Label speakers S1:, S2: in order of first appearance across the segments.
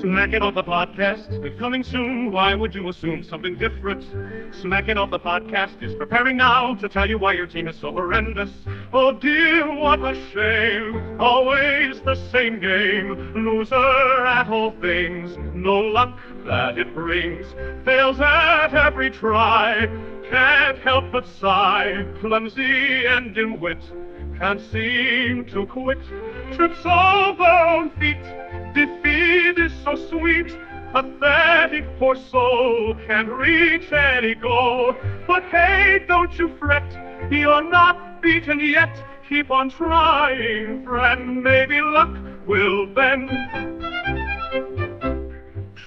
S1: Smack It Off the Podcast is coming soon. Why would you assume something different? Smack It Off the Podcast is preparing now to tell you why your team is so horrendous. Oh dear, what a shame. Always the same game. Loser at all things. No luck that it brings. Fails at every try. Can't help but sigh. Clumsy and in wit. Can't seem to quit. Trips over on feet. Defeat is so sweet, pathetic poor soul can't reach any goal. But hey, don't you fret, you're not beaten yet. Keep on trying, friend, maybe luck will bend.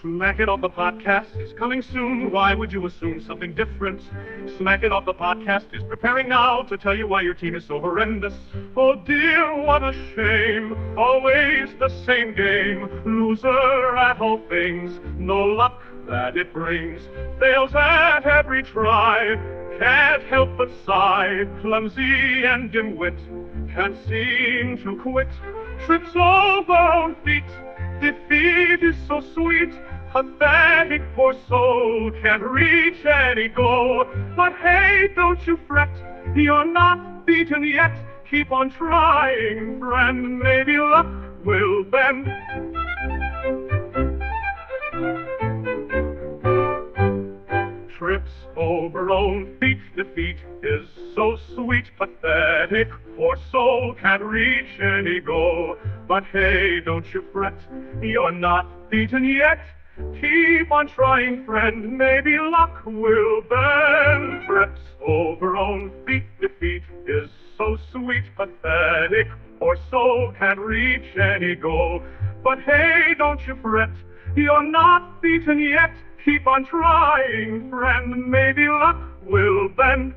S1: Smack It Off the Podcast is coming soon. Why would you assume something different? Smack It Off the Podcast is preparing now to tell you why your team is so horrendous. Oh dear, what a shame. Always the same game. Loser at all things. No luck that it brings. Fails at every try. Can't help but sigh. Clumsy and in wit. Can't seem to quit. Trips over on feet. Defeat is so sweet. Pathetic poor soul can't reach any goal. But hey, don't you fret, you're not beaten yet. Keep on trying, friend, maybe luck will bend. Trips over own feet, defeat is so sweet. Pathetic poor soul can't reach any goal. But hey, don't you fret, you're not beaten yet. Keep on trying, friend, maybe luck will bend. Trips over own feet, defeat is so sweet. Pathetic poor soul can't reach any goal. But hey, don't you fret, you're not beaten yet. Keep on trying, friend, maybe luck will bend.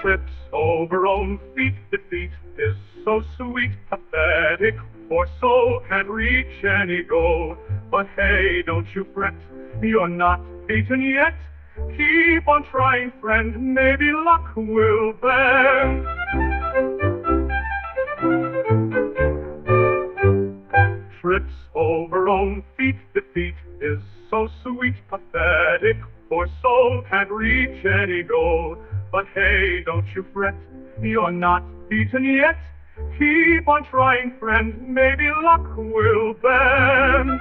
S1: Trips over own feet, defeat is so sweet. Pathetic poor soul can't reach any goal. But hey, don't you fret, you're not beaten yet. Keep on trying, friend, maybe luck will bend. Trips over own feet, defeat is so sweet. Pathetic poor soul can't reach any goal. But hey, don't you fret, you're not beaten yet. Keep on trying, friend, maybe luck will bend.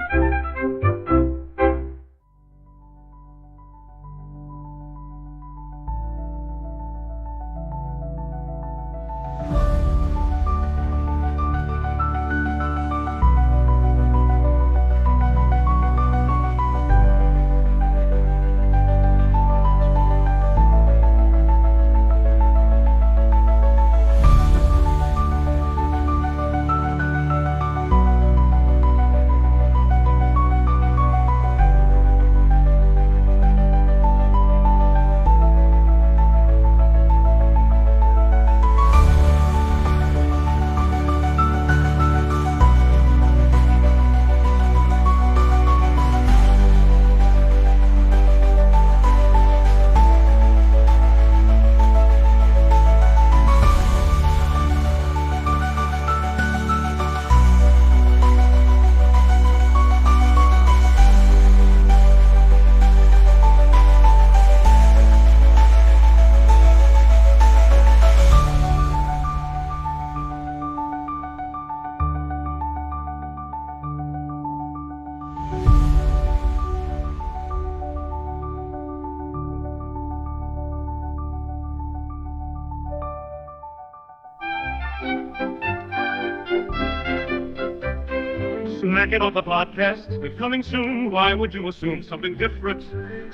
S1: Smack It Off the Podcast is coming soon. Why would you assume something different?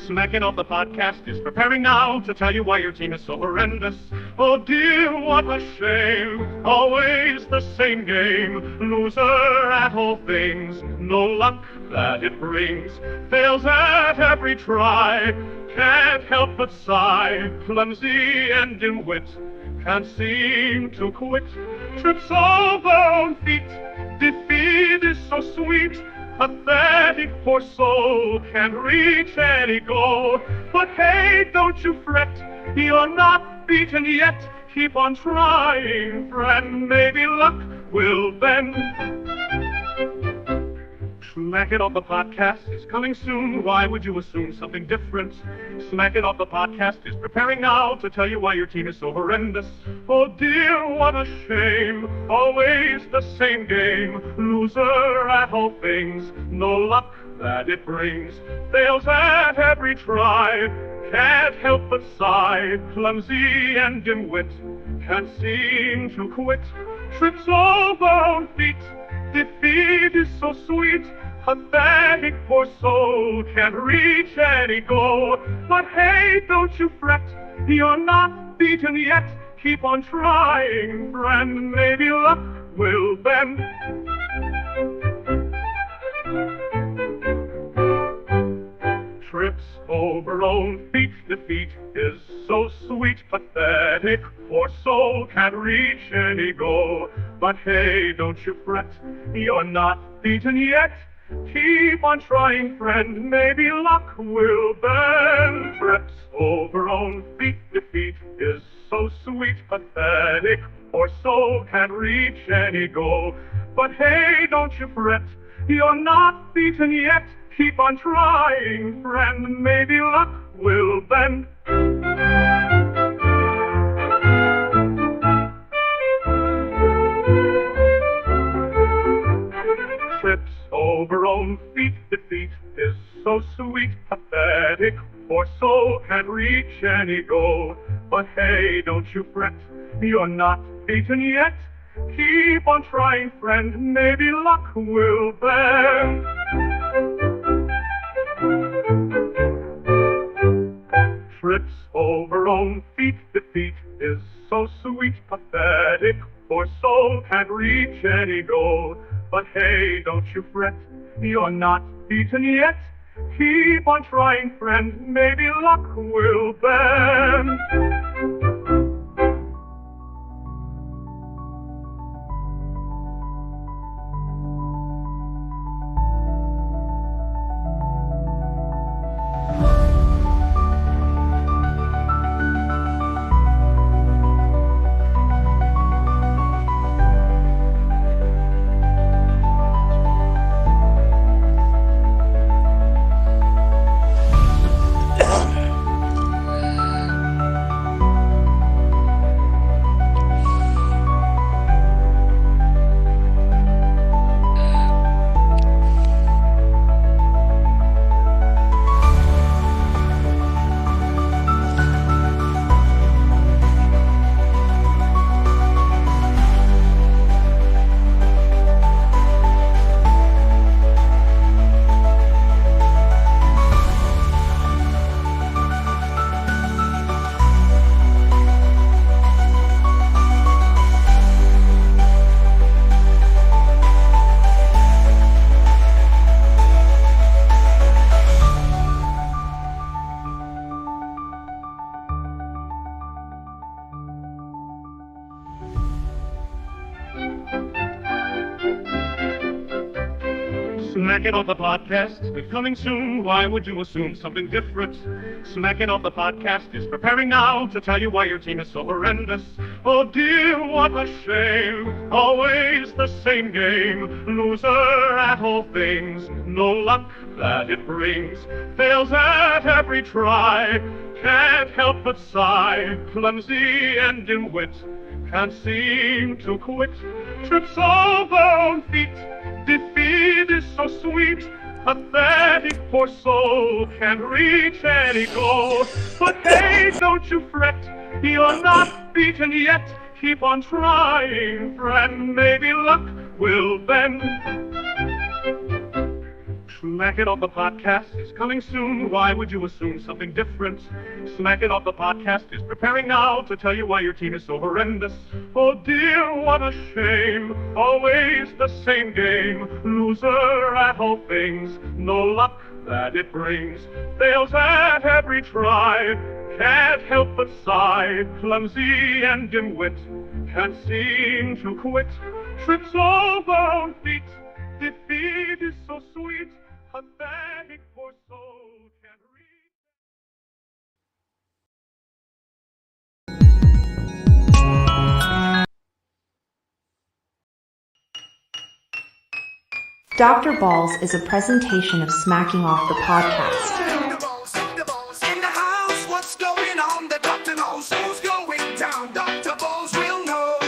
S1: Smack It Off the Podcast is preparing now to tell you why your team is so horrendous. Oh dear, what a shame. Always the same game. Loser at all things. No luck that it brings. Fails at every try. Can't help but sigh. Clumsy and in wit. Can't seem to quit. Trips over on feet. Defeat is so sweet. Pathetic poor soul, can't reach any goal. But hey, don't you fret, you're not beaten yet. Keep on trying, friend, maybe luck will bend. Smack It Off the Podcast is coming soon. Why would you assume something different? Smack It Off the Podcast is preparing now to tell you why your team is so horrendous. Oh dear, what a shame. Always the same game. Loser at all things. No luck that it brings. Fails at every try. Can't help but sigh. Clumsy and dim-wit. Can't seem to quit. Trips over on feet. Defeat is so sweet. Pathetic poor soul, can't reach any goal. But hey, don't you fret, you're not beaten yet. Keep on trying, friend, maybe luck will bend. Trips over own feet, defeat is so sweet. Pathetic poor soul, can't reach any goal. But hey, don't you fret, you're not beaten yet. Keep on trying, friend, maybe luck will bend. Trips over own feet, defeat is so sweet. Pathetic poor soul, can't reach any goal. But hey, don't you fret, you're not beaten yet. Keep on trying, friend, maybe luck will bend. Trips over own feet, defeat is so sweet. Pathetic poor soul, can't reach any goal. But hey, don't you fret, you're not beaten yet. Keep on trying, friend, maybe luck will bend. Trips over own feet, defeat is so sweet. Pathetic poor soul, can't reach any goal. But hey, don't you fret, you're not beaten yet. Keep on trying, friend, maybe luck will bend. Smack It Off the Podcast is coming soon. Why would you assume something different? Smack It Off the Podcast is preparing now to tell you why your team is so horrendous. Oh dear, what a shame. Always the same game. Loser at all things. No luck that it brings. Fails at every try. Can't help but sigh. Clumsy and dim-wit. Can't seem to quit. Trips over on feet. Defeat is so sweet. Pathetic poor soul, can't reach any goal. But hey, don't you fret, you're not beaten yet. Keep on trying, friend, maybe luck will bend. Smack It Off the Podcast is coming soon. Why would you assume something different? Smack It Off the Podcast is preparing now to tell you why your team is so horrendous. Oh dear, what a shame. Always the same game. Loser at all things. No luck that it brings. Fails at every try. Can't help but sigh. Clumsy and dim-wit. Can't seem to quit. Trips over on feet. Defeat is so sweet. sweet, pathetic poor soul can't read.
S2: Dr. Balls is a presentation of Smacking Off the Podcast.
S3: Dr. Balls in the house. What's going on? The doctor knows who's going down. Dr. Balls will know.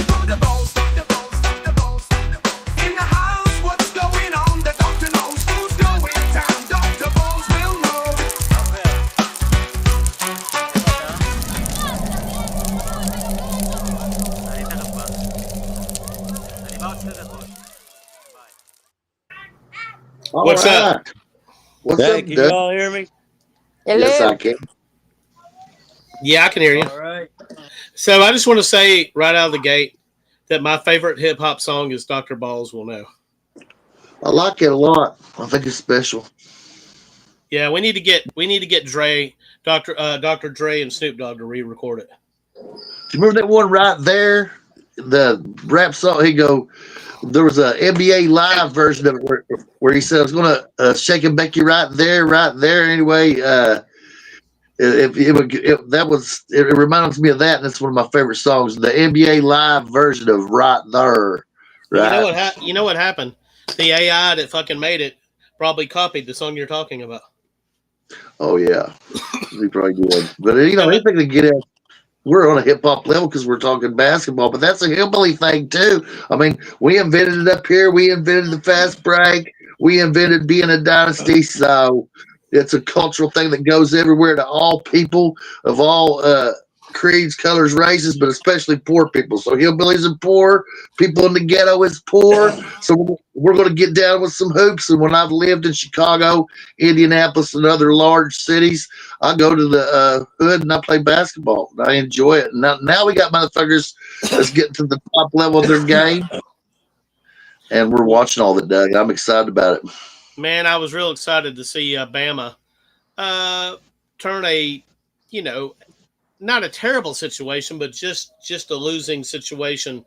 S3: Dr. Balls, Dr. Balls, Dr. Balls in the house. What's going on? The doctor knows who's going down. Dr. Balls will know.
S4: What's up?
S5: What's
S4: Hey,
S5: up,
S4: can
S5: Doug?
S4: you all hear me?
S5: Yes, I can.
S4: Yeah, I can hear you.
S5: All right.
S4: So I just want to say right out of the gate that my favorite hip hop song is Dr. Balls Will Know.
S5: I like it a lot. I think it's special.
S4: Yeah, we need to get Dre, Dr. Dre and Snoop Dogg to re-record it.
S5: Do you remember that one right there? The rap song. There was a NBA live version of it where he said, "I was going to shake and bake you right there, right there." Anyway, it reminds me of that, and it's one of my favorite songs. The NBA live version of "Right There." Right.
S4: You know what happened? The AI that fucking made it probably copied the song you're talking about.
S5: Oh yeah, he probably did. But anything to get at. We're on a hip hop level because we're talking basketball, but that's a hillbilly thing too. I mean, we invented it up here. We invented the fast break. We invented being a dynasty. So it's a cultural thing that goes everywhere to all people of all creeds, colors, races, but especially poor people. So hillbillies are poor. People in the ghetto is poor. So we're going to get down with some hoops. And when I've lived in Chicago, Indianapolis, and other large cities, I go to the hood and I play basketball. And I enjoy it. And now we got motherfuckers that's getting to the top level of their game. And we're watching all the Doug. I'm excited about it.
S4: Man, I was real excited to see Bama turn a, not a terrible situation, but just a losing situation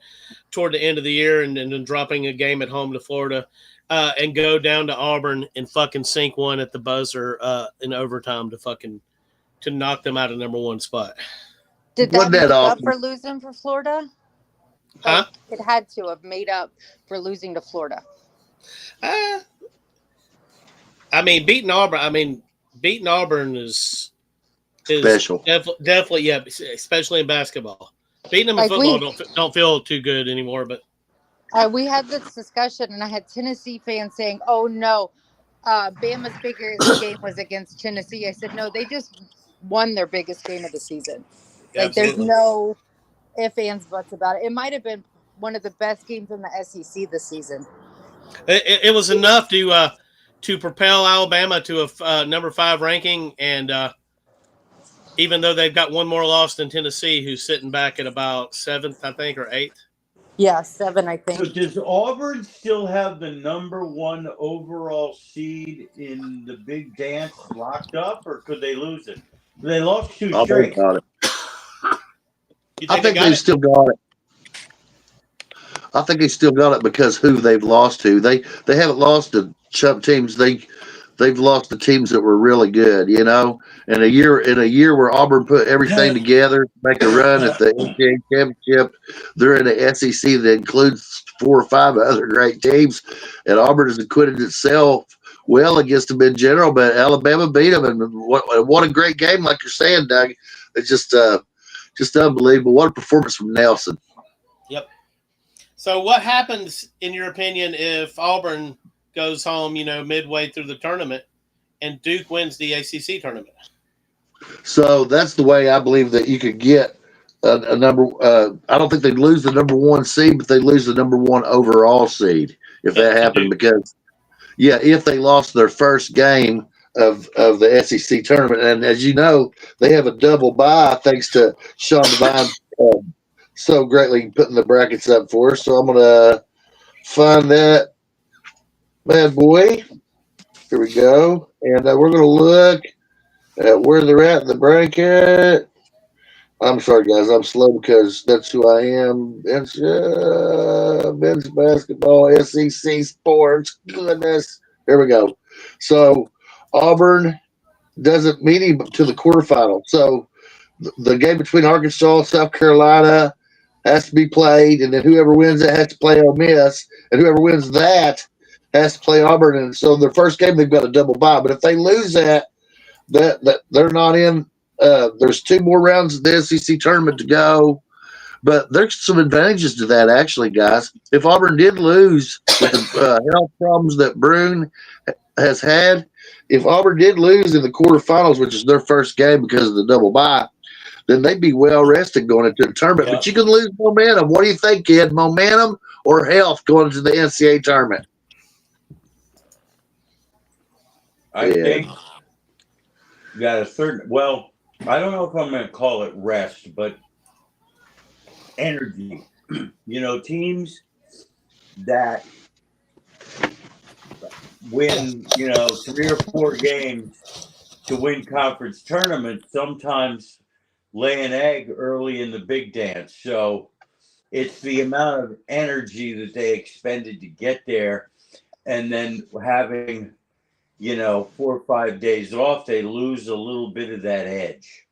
S4: toward the end of the year and then dropping a game at home to Florida and go down to Auburn and fucking sink one at the buzzer in overtime to knock them out of number one spot.
S6: Did that make up for losing for Florida?
S4: Huh?
S6: It had to have made up for losing to Florida.
S4: Beating Auburn is
S5: special.
S4: Definitely, yeah, especially in basketball. Beating them in football don't feel too good anymore. But
S6: we had this discussion, and I had Tennessee fans saying, "Oh no, Bama's biggest game was against Tennessee." I said, "No, they just won their biggest game of the season. Like, there's no ifs, ands, buts about it. It might have been one of the best games in the SEC this season.
S4: It was enough to propel Alabama to a number 5 ranking, and even though they've got one more loss than Tennessee, who's sitting back at about 7th, I think, or 8th.
S6: Yeah, 7, I think.
S7: So does Auburn still have the number 1 overall seed in the big dance locked up, or could they lose it? They lost 2 straight.
S5: I think they've still got it. I think they still got it because who they've lost to. They haven't lost to chump teams. They've lost to teams that were really good, In a year where Auburn put everything together, make a run at the NCAA championship, they're in the SEC that includes 4 or 5 other great teams, and Auburn has acquitted itself well against them in general. But Alabama beat them, and what a great game, like you're saying, Doug. It's just unbelievable. What a performance from Nelson.
S4: Yep. So what happens, in your opinion, if Auburn goes home, midway through the tournament and Duke wins the ACC tournament?
S5: So that's the way I believe that you could get a number. I don't think they'd lose the number 1 seed, but they'd lose the number 1 overall seed if that happened. Because, if they lost their first game of the SEC tournament, and as you know, they have a double bye thanks to Sean Devine so greatly putting the brackets up for us. So I'm gonna find that bad boy. Here we go. And we're going to look at where they're at in the bracket. I'm sorry, guys. I'm slow because that's who I am. It's men's basketball, SEC sports. Goodness. Here we go. So Auburn doesn't meet him to the quarterfinal. So the game between Arkansas and South Carolina has to be played, and then whoever wins it has to play Ole Miss, and whoever wins that has to play Auburn. And so their first game they've got a double bye. But if they lose that they're not in. There's 2 more rounds of the SEC tournament to go, but there's some advantages to that, actually, guys. If Auburn did lose with the health problems that Brune has had, if Auburn did lose in the quarterfinals, which is their first game because of the double bye, then they'd be well rested going into the tournament.
S7: Yeah.
S5: But you can lose momentum. What do you think, kid? Momentum or health going into the NCAA tournament?
S7: I
S5: Yeah.
S7: think you got a certain. Well, I don't know if I'm going to call it rest, but energy. Teams that win, 3 or 4 games to win conference tournaments sometimes lay an egg early in the big dance. So it's the amount of energy that they expended to get there, and then having 4 or 5 days off, they lose a little bit of that edge.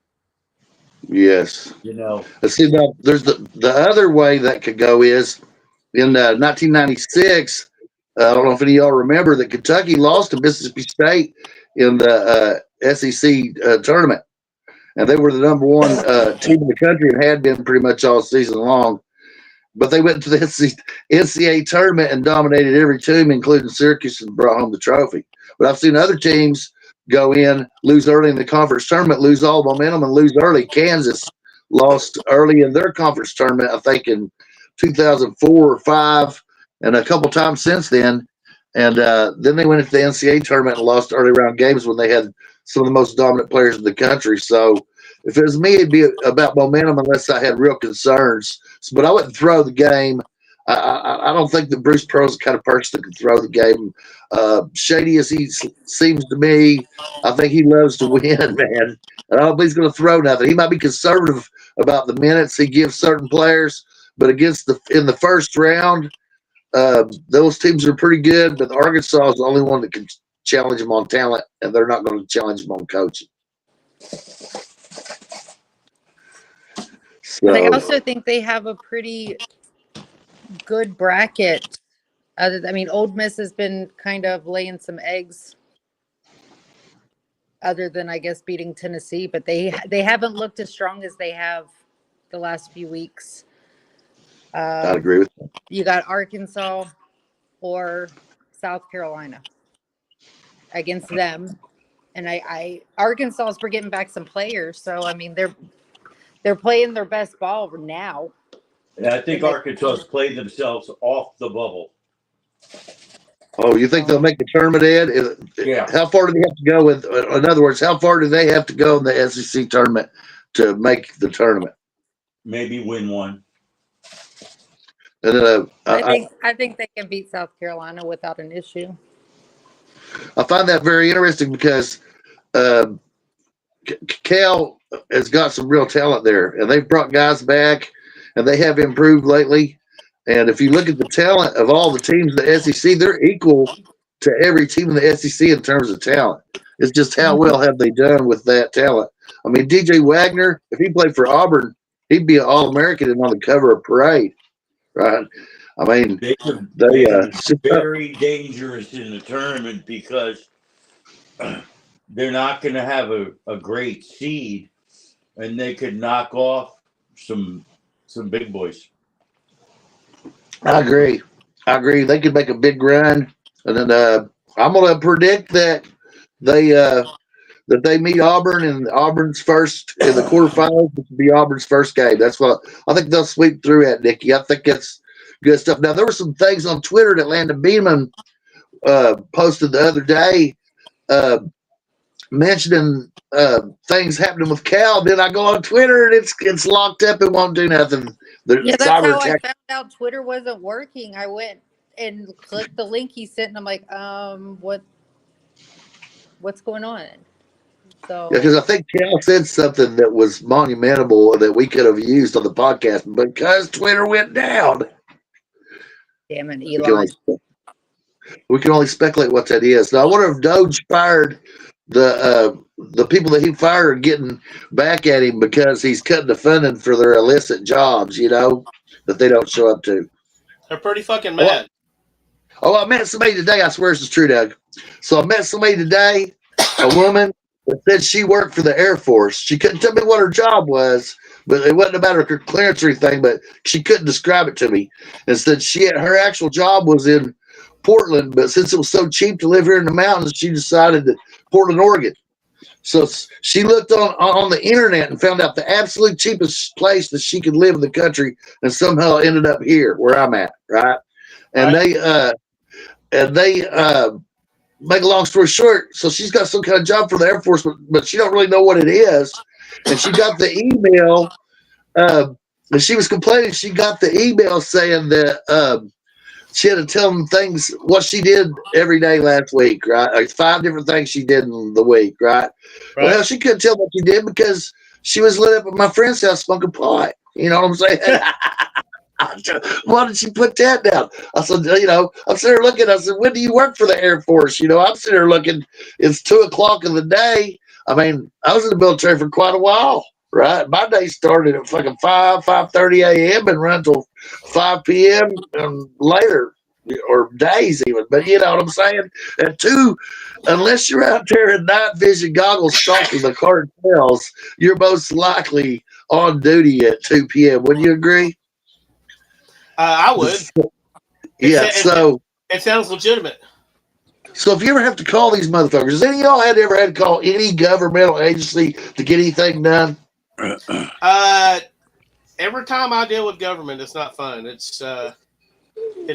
S5: Yes. Let's see, now there's the other way that could go is in 1996. I don't know if any of y'all remember that Kentucky lost to Mississippi State in the SEC tournament, and they were the number 1 team in the country and had been pretty much all season long. But they went to the NCAA tournament and dominated every team, including Syracuse, and brought home the trophy. But I've seen other teams go in, lose early in the conference tournament, lose all momentum, and lose early. Kansas lost early in their conference tournament, I think in 2004 or 5, and a couple times since then. And then they went into the NCAA tournament and lost early round games when they had some of the most dominant players in the country. So if it was me, it'd be about momentum unless I had real concerns. But I wouldn't throw the game. I don't think that Bruce Pearl's the kind of person that can throw the game. Shady as he seems to me, I think he loves to win, man. And I don't think he's going to throw nothing. He might be conservative about the minutes he gives certain players, but in the first round, those teams are pretty good. But Arkansas is the only one that can challenge them on talent, and they're not going to challenge them on coaching.
S6: But I also think they have a pretty good bracket. Old Miss has been kind of laying some eggs, other than I guess beating Tennessee, but they haven't looked as strong as they have the last few weeks.
S5: I'd agree with you.
S6: You got Arkansas or South Carolina against them, and Arkansas is getting back some players, so they're playing their best ball now.
S7: And I think Arkansas played themselves off the bubble.
S5: Oh, you think they'll make the tournament, Ed?
S7: Yeah.
S5: How far do they have to go with? In other words, how far do they have to go in the SEC tournament to make the tournament?
S7: Maybe win one.
S5: And
S6: I think they can beat South Carolina without an issue.
S5: I find that very interesting because Cal has got some real talent there, and they've brought guys back, and they have improved lately. And if you look at the talent of all the teams in the SEC, they're equal to every team in the SEC in terms of talent. It's just how well have they done with that talent. DJ Wagner, if he played for Auburn, he'd be an All-American and on the cover of Parade, right?
S7: They could be very dangerous in the tournament because they're not going to have a great seed, and they could knock off some big boys.
S5: I agree. They could make a big run, and then I'm going to predict that they meet Auburn, and Auburn's first in the quarterfinals will be Auburn's first game. That's what I think they'll sweep through at, Nikki. I think it's good stuff. Now, there were some things on Twitter that Landon Beeman posted the other day mentioning things happening with Cal. Then I go on Twitter, and it's locked up and won't do nothing.
S6: That's how I found out Twitter wasn't working. I went and clicked the link he sent, and I'm like, what? what's going on? So
S5: Yeah, because I think Cal said something that was monumental that we could have used on the podcast, but because Twitter went down,
S6: damn it,
S5: we can
S6: Elon.
S5: only speculate what that is. Now, I wonder if Doge fired the people that he fired are getting back at him because he's cutting the funding for their illicit jobs, that they don't show up to.
S4: They're pretty fucking mad.
S5: Oh, I met somebody today. I swear this is true, Doug. So I met somebody today, a woman that said she worked for the Air Force. She couldn't tell me what her job was, but it wasn't about her clearance or anything, but she couldn't describe it to me. And said her actual job was in Portland, but since it was so cheap to live here in the mountains, she decided that Portland, Oregon. So she looked on the internet and found out the absolute cheapest place that she could live in the country, and somehow ended up here where I'm at, right? And they make a long story short, so she's got some kind of job for the Air Force, but she don't really know what it is. And she got the email, and she was complaining. She got the email saying that she had to tell them what she did every day last week, right? Like 5 different things she did in the week, right? Well, she couldn't tell what she did because she was lit up at my friend's house smoking pot. You know what I'm saying? Why did she put that down? I said, I'm sitting there looking. I said, when do you work for the Air Force? I'm sitting there looking. It's 2:00 in the day. I mean, I was in the military for quite a while, right? My day started at fucking 5:30 a.m. and ran till 5 p.m. and later, or days even. But you know what I'm saying? At 2, unless you're out there in night vision goggles stalking the cartels, you're most likely on duty at 2 p.m. Would you agree?
S4: I would.
S5: Yeah,
S4: it sounds legitimate.
S5: So if you ever have to call these motherfuckers, has any of y'all ever had to call any governmental agency to get anything done?
S4: Every time I deal with government, it's not fun. It's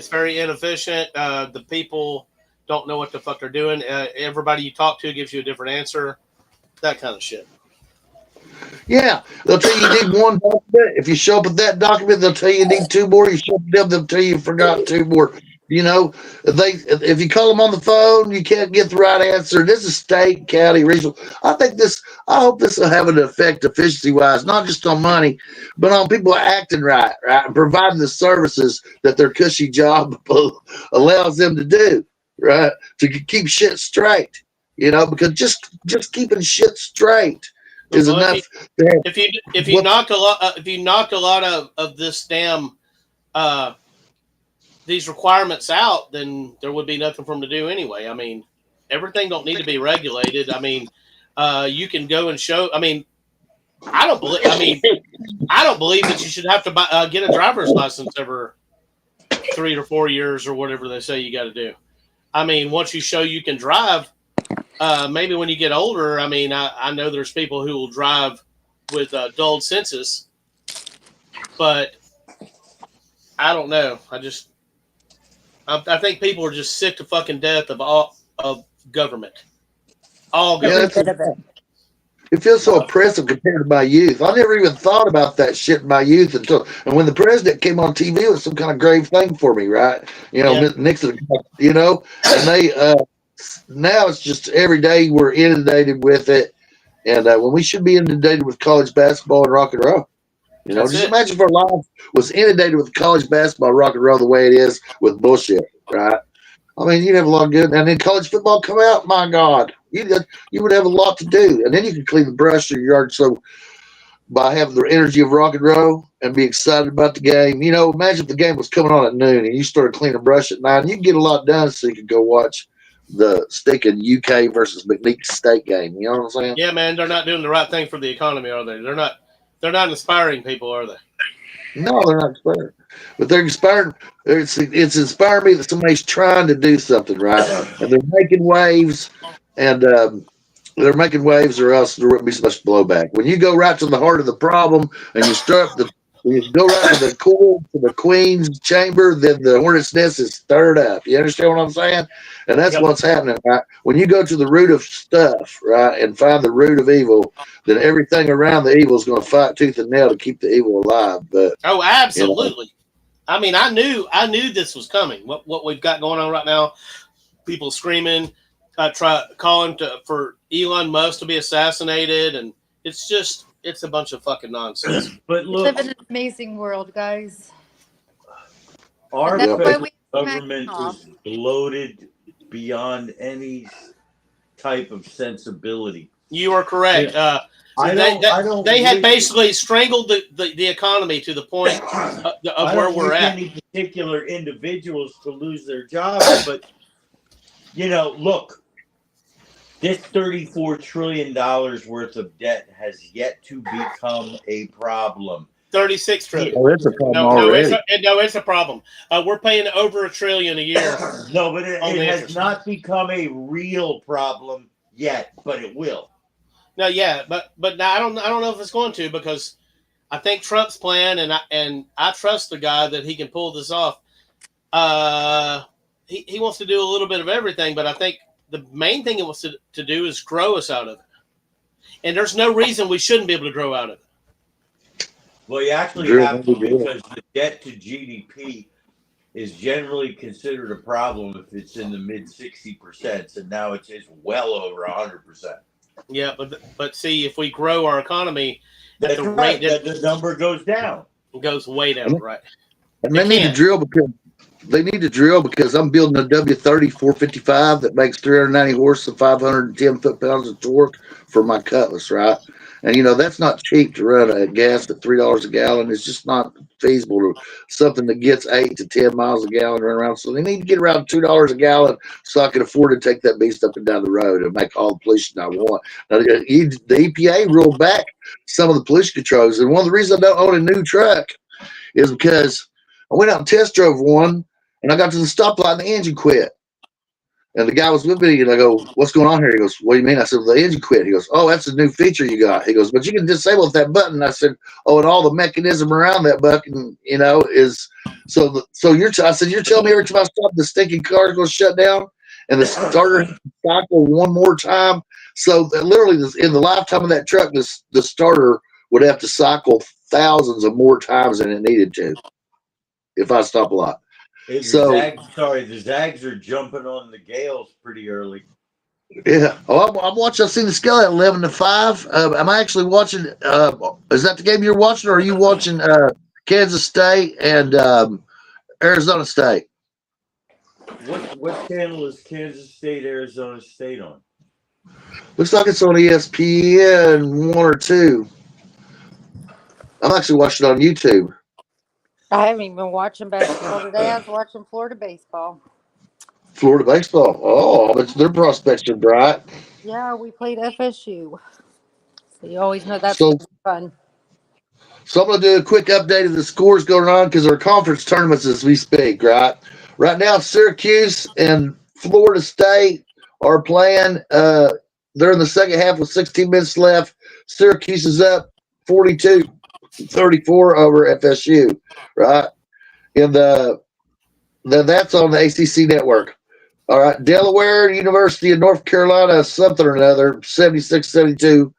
S4: very inefficient. The people don't know what the fuck they're doing. Everybody you talk to gives you a different answer. That kind of shit.
S5: Yeah, they'll tell you need 1 document. If you show up with that document, they'll tell you need 2 more. You show up with them, they'll tell you forgot 2 more. If you call them on the phone, you can't get the right answer. This is state, county, regional. I hope this will have an effect efficiency-wise, not just on money, but on people acting right, and providing the services that their cushy job allows them to do, right? To keep shit straight, because just keeping shit straight is enough.
S4: If you knock a lot of this damn these requirements out, then there would be nothing for them to do anyway. I mean, everything don't need to be regulated. I mean, you can go and show. I mean, I don't believe that you should have to get a driver's license every 3 or 4 years or whatever they say you got to do. I mean, once you show you can drive, maybe when you get older. I mean, I know there's people who will drive with dulled senses, but I don't know. I think people are just sick to fucking death of government. All government.
S5: It feels so oppressive compared to my youth. I never even thought about that shit in my youth and when the president came on TV, it was some kind of grave thing for me, right? Nixon, and they now it's just every day we're inundated with it, and when we should be inundated with college basketball and rock and roll. Imagine if our life was inundated with college basketball, rock and roll the way it is with bullshit, right? I mean, you'd have a lot of good, and then college football come out. My God, you would have a lot to do, and then you could clean the brush in your yard. So by having the energy of rock and roll and be excited about the game, imagine if the game was coming on at noon and you started cleaning brush at 9. You could get a lot done, so you could go watch the stinking UK versus McNeese State game. You know what I'm saying?
S4: Yeah, man, they're not doing the right thing for the economy, are they? They're not inspiring people, are they?
S5: No, they're not inspiring. But they're inspiring. It's inspiring me that somebody's trying to do something, right? And they're making waves, and they're making waves, or else there wouldn't be so much blowback. When you go right to the heart of the problem, and you go right to the core, to the Queen's chamber, then the hornet's nest is stirred up. You understand what I'm saying? And that's what's happening, right? When you go to the root of stuff, right, and find the root of evil, then everything around the evil is going to fight tooth and nail to keep the evil alive. But
S4: absolutely. I mean, I knew this was coming. What we've got going on right now, people screaming, calling for Elon Musk to be assassinated, and it's a bunch of fucking nonsense.
S7: But
S6: We
S7: look,
S6: live in an amazing world, guys.
S7: our
S6: That's why
S7: federal
S6: we
S7: government
S6: smack
S7: is bloated beyond any type of sensibility.
S4: You are correct. They had basically strangled the economy to the point of
S7: I
S4: where
S7: don't
S4: we're
S7: wish
S4: at.
S7: any particular individuals to lose their jobs, but look, this $34 trillion worth of debt has yet to become a problem.
S4: 36 trillion.
S5: Oh, it's a problem
S4: No,
S5: already.
S4: it's a problem. We're paying over $1 trillion a year.
S7: No, but it
S4: On the
S7: has
S4: interest.
S7: not become a real problem yet, but it will.
S4: No, yeah, but now I don't know if it's going to, because I think Trump's plan, and I trust the guy that he can pull this off. He wants to do a little bit of everything, but I think the main thing he wants to do is grow us out of it. And there's no reason we shouldn't be able to grow out of it.
S7: Well, you actually
S5: Drew,
S7: have to,
S5: what do you do?
S7: because the debt to GDP is generally considered a problem if it's in the mid 60%, and now it's well over 100%.
S4: Yeah, but see, if we grow our economy,
S7: That's
S4: the
S7: right.
S4: rate
S7: The number goes down.
S4: goes way down, right?
S5: And they need to drill because I'm building a W30 455 that makes 390 horse and 510 foot-pounds of torque for my Cutlass, right? And that's not cheap to run a gas at $3 a gallon. It's just not feasible to something that gets 8 to 10 miles a gallon run around. So they need to get around $2 a gallon so I can afford to take that beast up and down the road and make all the pollution I want. Now, the EPA rolled back some of the pollution controls, and one of the reasons I don't own a new truck is because I went out and test drove one, and I got to the stoplight and the engine quit. And the guy was with me, and I go, "What's going on here?" He goes, "What do you mean?" I said, "The engine quit." He goes, "Oh, that's a new feature you got." He goes, "But you can disable with that button." I said, "Oh, and all the mechanism around that button, is so." I said, "You're telling me every time I stop, the stinking car is going to shut down, and the starter cycle one more time?" So that literally, in the lifetime of that truck, the starter would have to cycle thousands of more times than it needed to if I stop a lot.
S7: Hey, the Zags are jumping on the Gales pretty early.
S5: Yeah. Oh, I'm watching. I've seen the scale at 11-5. I'm actually watching. Is that the game you're watching, or are you watching Kansas State and Arizona State?
S7: What channel is Kansas State, Arizona State on?
S5: Looks like it's on ESPN 1 or 2. I'm actually watching it on YouTube.
S6: I haven't even been watching basketball today. I was watching Florida baseball.
S5: Florida baseball. Oh, but their prospects are bright.
S6: Yeah, we played FSU. So you always know that's
S5: So-
S6: gonna be fun.
S5: So I'm going to do a quick update of the scores going on because our conference tournaments as we speak, right? Right now, Syracuse and Florida State are playing. They're in the second half with 16 minutes left. Syracuse is up 42-34 over FSU, right? And then that's on the ACC network. All right, Delaware, University of North Carolina, something or another, 76-72.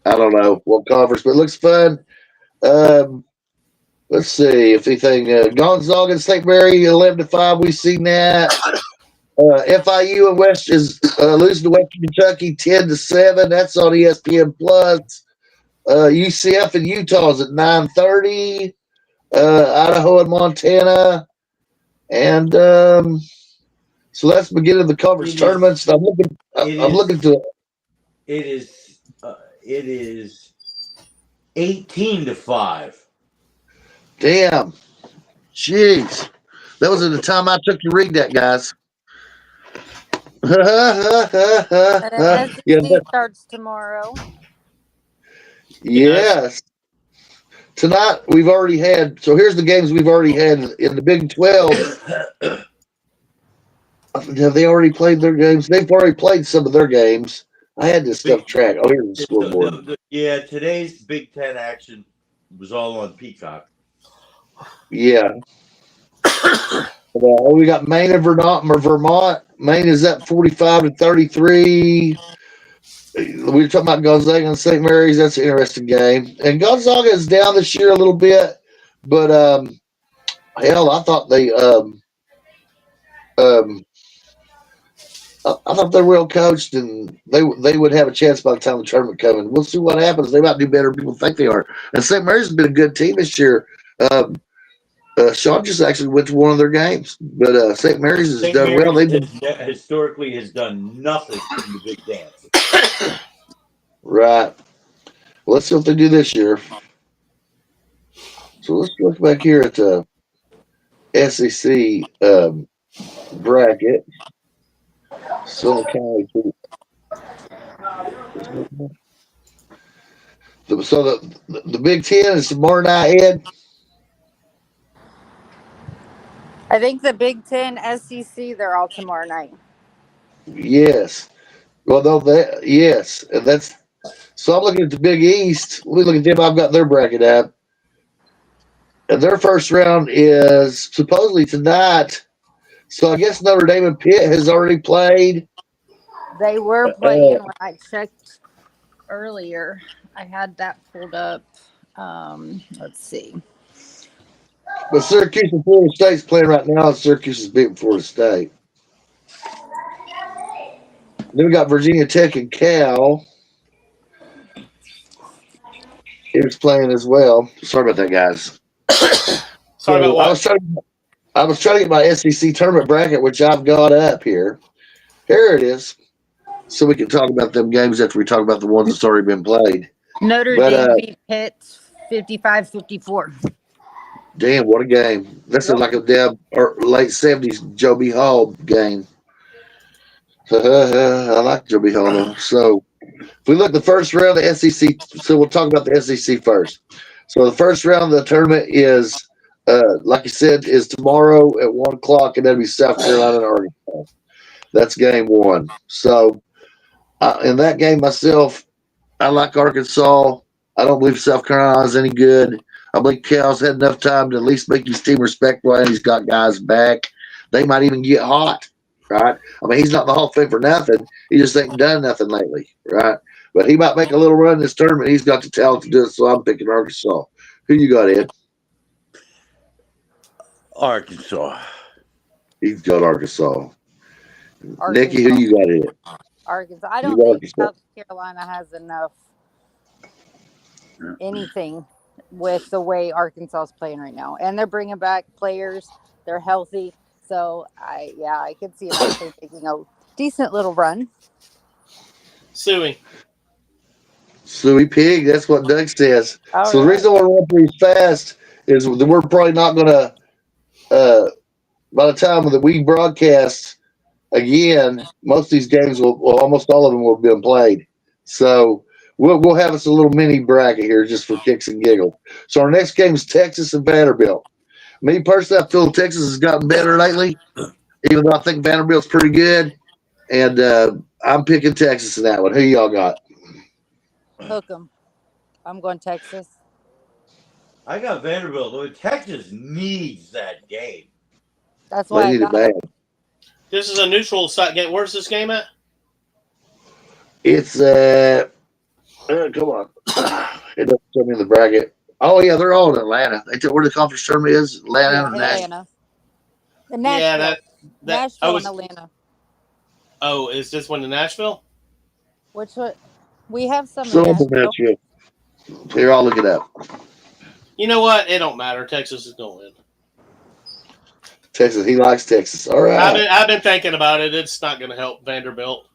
S5: I don't know what conference, but it looks fun. Let's see if anything. Gonzaga and St. Mary 11-5. We've seen that. FIU and West is losing to Western Kentucky 10-7. That's on ESPN Plus. UCF and Utah is at 9:30. Idaho and Montana, and so that's the beginning of the conference tournaments. I'm looking to.
S7: It is 18-5.
S5: Damn. Jeez. That was at the time I took to read that, guys.
S6: And SEC starts tomorrow.
S5: Yes. Tonight we've already had. So here's the games we've already had in the Big 12. Have they already played their games? They've already played some of their games. I had this stuff tracked. Oh, here's the scoreboard.
S7: Yeah, today's Big Ten action was all on Peacock.
S5: Yeah. We got Maine and Vermont. Maine is up 45-33. We were talking about Gonzaga and St. Mary's. That's an interesting game. And Gonzaga is down this year a little bit, but hell, I thought they I thought they're well coached, and they would have a chance by the time the tournament comes. We'll see what happens. They might do better than people think they are. And St. Mary's has been a good team this year. Sean just actually went to one of their games, but St. Mary's has
S7: St.
S5: done well. They've
S7: Mary's
S5: been
S7: historically has done nothing in the big dance.
S5: right. Well, let's see what they do this year. So let's look back here at the SEC bracket. So County. So the Big Ten is tomorrow night, Ed.
S6: I think the Big Ten, SEC, they're all tomorrow night.
S5: Yes. Well, no, yes, and that's. So I'm looking at the Big East. Let me look at them. I've got their bracket up, and their first round is supposedly tonight. So I guess Notre Dame and Pitt has already played.
S6: They were playing when I checked earlier. I had that pulled up. Let's see.
S5: But Syracuse and Florida State's playing right now, and Syracuse is beating Florida State. Then we got Virginia Tech and Cal. It's playing as well. Sorry about that, guys.
S4: Sorry about
S5: I
S4: what?
S5: was trying to get my SEC tournament bracket, which I've got up here. Here it is. So we can talk about them games after we talk about the ones that's already been played.
S6: Notre Dame beat Pitt 55-54.
S5: Damn, what a game. That's like a damn or late 70s Joe B. Hall game. I like Joe B. Hall, though. So if we look at the first round of the SEC, so we'll talk about the SEC first. So the first round of the tournament is, like you said, is tomorrow at 1 o'clock, and that'll be South Carolina and Arkansas. That's game one. So in that game myself, I like Arkansas. I don't believe South Carolina is any good. I believe Cal's had enough time to at least make his team respectable, and he's got guys back. They might even get hot, right? I mean, he's not in the Hall of Fame for nothing. He just ain't done nothing lately, right? But he might make a little run in this tournament. He's got the talent to do it, so I'm picking Arkansas. Who you got, Ed?
S7: Arkansas.
S5: He's got Arkansas. Nikki, who you got, Ed?
S6: Arkansas. I don't
S5: You got
S6: think
S5: Arkansas.
S6: South Carolina has enough anything with the way Arkansas is playing right now, and they're bringing back players. They're healthy, so I could see them actually taking a decent little run.
S4: Suey.
S5: Pig, that's what Doug says.
S6: All
S5: So the
S6: right.
S5: reason I want to run these fast is that we're probably not going to, by the time that we broadcast again, most of these games almost all of them will have been played. So we'll have us a little mini bracket here just for kicks and giggles. So our next game is Texas and Vanderbilt. Me personally, I feel Texas has gotten better lately, even though I think Vanderbilt's pretty good. And I'm picking Texas in that one. Who y'all got?
S6: Hook 'em. I'm going Texas.
S7: I got Vanderbilt. Though Texas needs that game.
S6: That's why
S5: They
S6: I
S5: need it
S6: got
S5: bad.
S4: This is a neutral site game. Where's this game at?
S5: It's come on. It doesn't show me in the bracket. Oh yeah, they're all in Atlanta. They tell where the conference tournament is. Atlanta and Nashville.
S6: Atlanta. And Nashville.
S4: Yeah, that
S6: Nashville
S4: I was.
S6: and Atlanta.
S4: Oh, is this one in Nashville?
S6: Which one? We have some in
S5: So
S6: Nashville.
S5: here, I'll look it up.
S4: You know what? It don't matter. Texas is going to win.
S5: Texas. He likes Texas. All right.
S4: I've been thinking about it. It's not going to help Vanderbilt.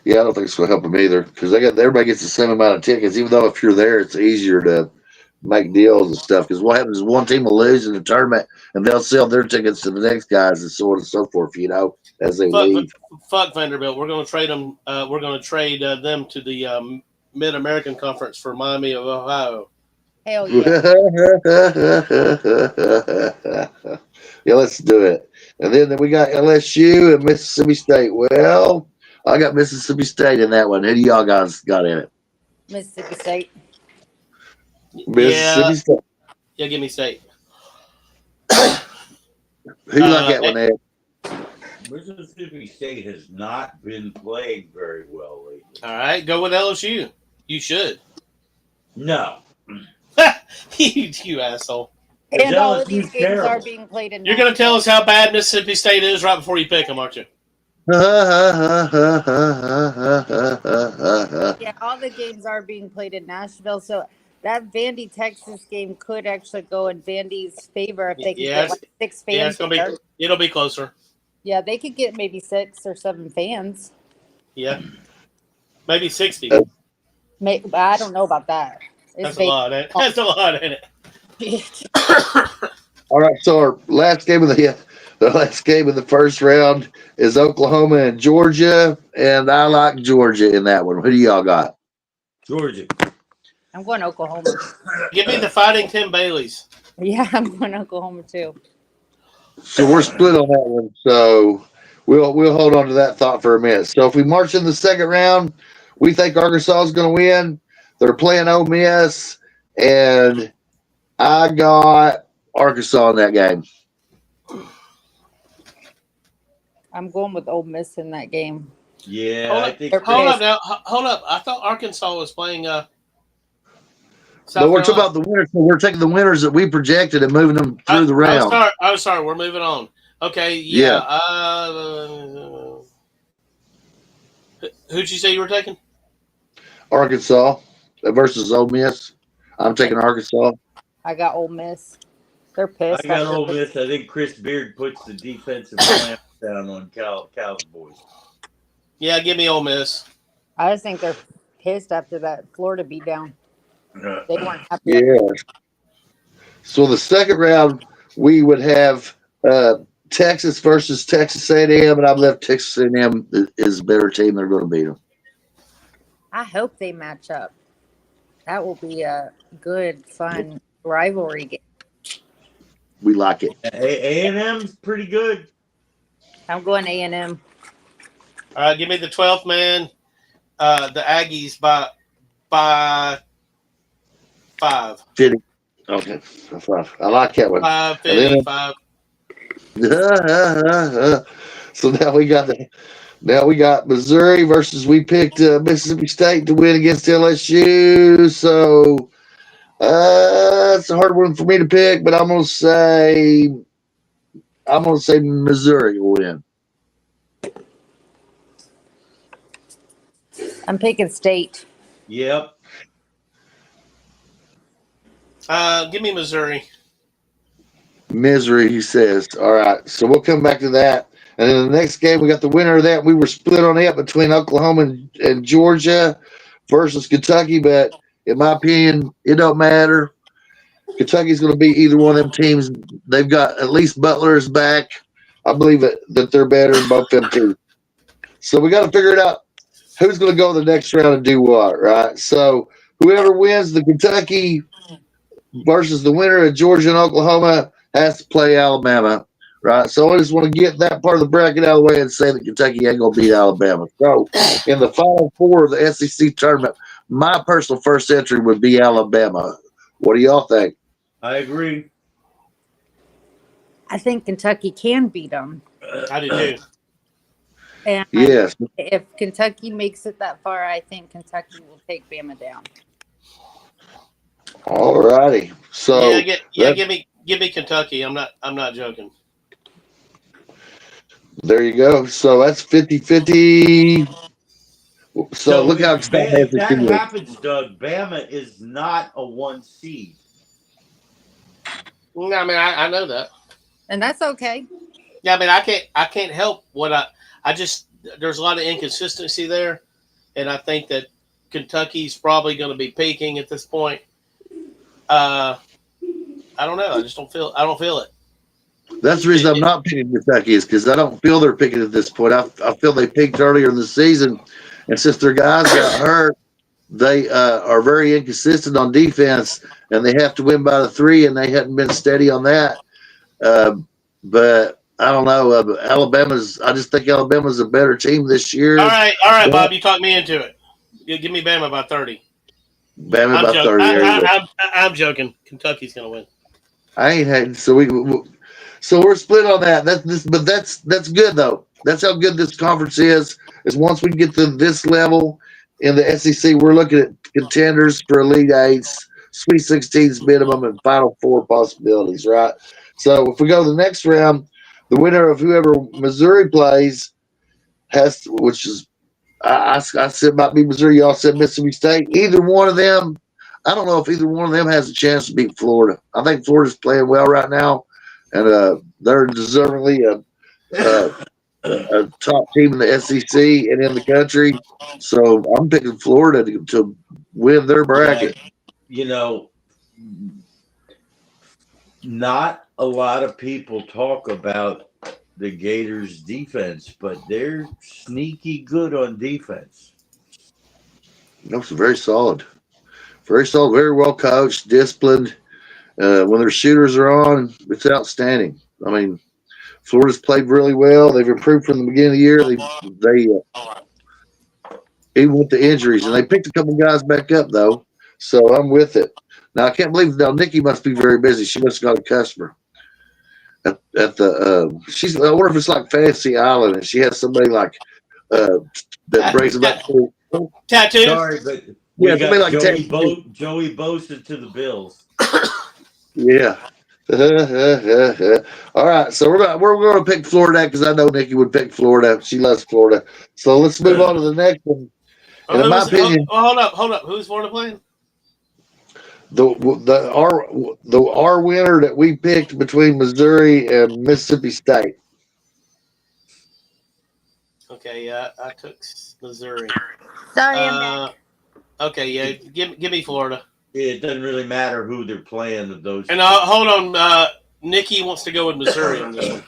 S5: Yeah, I don't think it's going to help them either because everybody gets the same amount of tickets. Even though if you're there, it's easier to make deals and stuff. Because what happens is one team will lose in the tournament and they'll sell their tickets to the next guys and so on and so forth. As they leave.
S4: Fuck Vanderbilt. We're going to trade them. We're going to trade them to the Mid American Conference for Miami of Ohio.
S6: Hell yeah.
S5: Yeah, let's do it. And then we got LSU and Mississippi State. Well, I got Mississippi State in that one. Who do y'all guys got in it?
S6: Mississippi State.
S5: Mississippi State.
S4: Yeah, give me State.
S5: Who you like that one, Ed?
S7: Mississippi State has not been playing very well lately.
S4: All right, go with LSU. You should.
S7: No.
S4: you asshole.
S6: And all of
S7: LSU's
S6: these games are
S7: terrible.
S6: being played in.
S4: You're going to tell us how bad Mississippi State is right before you pick them, aren't you?
S6: Yeah, all the games are being played in Nashville, so that Vandy Texas game could actually go in Vandy's favor if they could
S4: Yeah,
S6: get like 6
S4: Yeah,
S6: fans
S4: it's going to
S6: there.
S4: be. It'll be closer.
S6: Yeah, they could get maybe 6 or 7 fans.
S4: Yeah, maybe 60.
S6: I don't know about that.
S4: That's a lot. That's a lot, ain't it?
S5: All right, so our last game of the last game of the first round is Oklahoma and Georgia, and I like Georgia in that one. Who do y'all got?
S7: Georgia.
S6: I'm going Oklahoma.
S4: Give me the Fighting Tim Baileys.
S6: Yeah, I'm going Oklahoma too.
S5: So we're split on that one. So we'll hold on to that thought for a minute. So if we march in the second round, we think Arkansas is going to win. They're playing Ole Miss, and I got Arkansas in that game.
S6: I'm going with Ole Miss in that game.
S7: Yeah,
S4: Hold
S7: I
S4: up,
S7: think
S4: hold up now. Hold up. I thought Arkansas was playing
S5: No,
S4: South
S5: we're talking
S4: Carolina.
S5: about the winners. So we're taking the winners that we projected and moving them through the round.
S4: I'm sorry. We're moving on. Okay. Yeah. Who'd you say you were taking?
S5: Arkansas versus Ole Miss. I'm taking Arkansas.
S6: I got Ole Miss. They're pissed.
S7: I got
S6: after
S7: Ole
S6: the-
S7: Miss. I think Chris Beard puts the defensive clamp down on Cowboys.
S4: Yeah, give me Ole Miss.
S6: I just think they're pissed after that Florida beatdown. They weren't happy.
S5: Yeah. So the second round, we would have Texas versus Texas A&M, and I've left Texas A&M is a better team. They're going to beat them.
S6: I hope they match up. That will be a good, fun rivalry game.
S5: We like it.
S7: A&M's pretty good.
S6: I'm going A&M.
S4: All right, give me the 12th man. The Aggies by 5.
S5: Fitting. Okay. I like that one.
S4: 5-55.
S5: So now we got Missouri versus we picked Mississippi State to win against LSU. So it's a hard one for me to pick, but I'm gonna say Missouri will win.
S6: I'm picking State.
S7: Yep.
S4: Give me Missouri.
S5: Misery, he says. All right, so we'll come back to that. And in the next game, we got the winner of that. We were split on it between Oklahoma and Georgia versus Kentucky, but in my opinion, it don't matter. Kentucky's going to beat either one of them teams. They've got at least Butler is back. I believe that they're better than both them teams. So we got to figure it out. Who's going to go the next round and do what, right? So whoever wins the Kentucky versus the winner of Georgia and Oklahoma has to play Alabama, right? So I just want to get that part of the bracket out of the way and say that Kentucky ain't going to beat Alabama. So in the Final Four of the SEC tournament, my personal first entry would be Alabama. What do y'all think?
S7: I agree.
S6: I think Kentucky can beat them.
S4: I do too.
S6: And
S5: Yes.
S6: if Kentucky makes it that far, I think Kentucky will take Bama down.
S5: All righty. So
S4: give me Kentucky. I'm not joking.
S5: there you go. So that's 50-50. So look how
S7: if that happens, Doug. Bama is not a 1 seed.
S4: No, I mean I know that.
S6: And that's okay.
S4: Yeah, I mean I can't help what I just there's a lot of inconsistency there, and I think that Kentucky's probably going to be peaking at this point. I don't know. I don't feel it.
S5: That's the reason I'm not picking Kentucky is because I don't feel they're picking at this point. I feel they peaked earlier in the season, and since their guys got hurt, they are very inconsistent on defense, and they have to win by the 3, and they hadn't been steady on that. But I don't know. I just think Alabama's a better team this year.
S4: All right, Bob. You talked me into it. You give me Bama by 30.
S5: Bama by 30.
S4: I'm joking. Kentucky's going to win.
S5: I ain't had so we're split on that. But that's good though. That's how good this conference is. Is once we get to this level in the SEC, we're looking at contenders for Elite Eights Sweet 16's minimum and Final Four possibilities, right? So if we go to the next round, the winner of whoever Missouri plays has to, which is I said might be Missouri. Y'all said Mississippi State. Either one of them, I don't know if either one of them has a chance to beat Florida. I think Florida's playing well right now, and they're deservingly a top team in the SEC and in the country. So I'm picking Florida to win their bracket.
S7: You know, not a lot of people talk about the Gators defense, but they're sneaky good on defense.
S5: That's very solid. Very solid, very well coached, disciplined. When their shooters are on, it's outstanding. I mean, Florida's played really well. They've improved from the beginning of the year. They even with the injuries, and they picked a couple guys back up though. So I'm with it. Now I can't believe now Nikki must be very busy. She must have got a customer at the. She's. I wonder if it's like Fantasy Island, and she has somebody like that brings them up.
S4: Tattoos.
S7: Sorry, but we
S5: Yeah,
S7: got
S5: somebody like
S7: Joey Bosa to the Bills.
S5: Yeah. All right, so we're going to pick Florida because I know Nikki would pick Florida. She loves Florida. So let's move on to the next one. And in my opinion,
S4: hold up. Who's Florida playing?
S5: our winner that we picked between Missouri and Mississippi State.
S4: Okay, yeah, I took Missouri.
S6: Sorry, I'm back.
S4: Okay, yeah, give me Florida.
S7: It doesn't really matter who they're playing of those.
S4: And hold on, Nikki wants to go with Missouri on this one.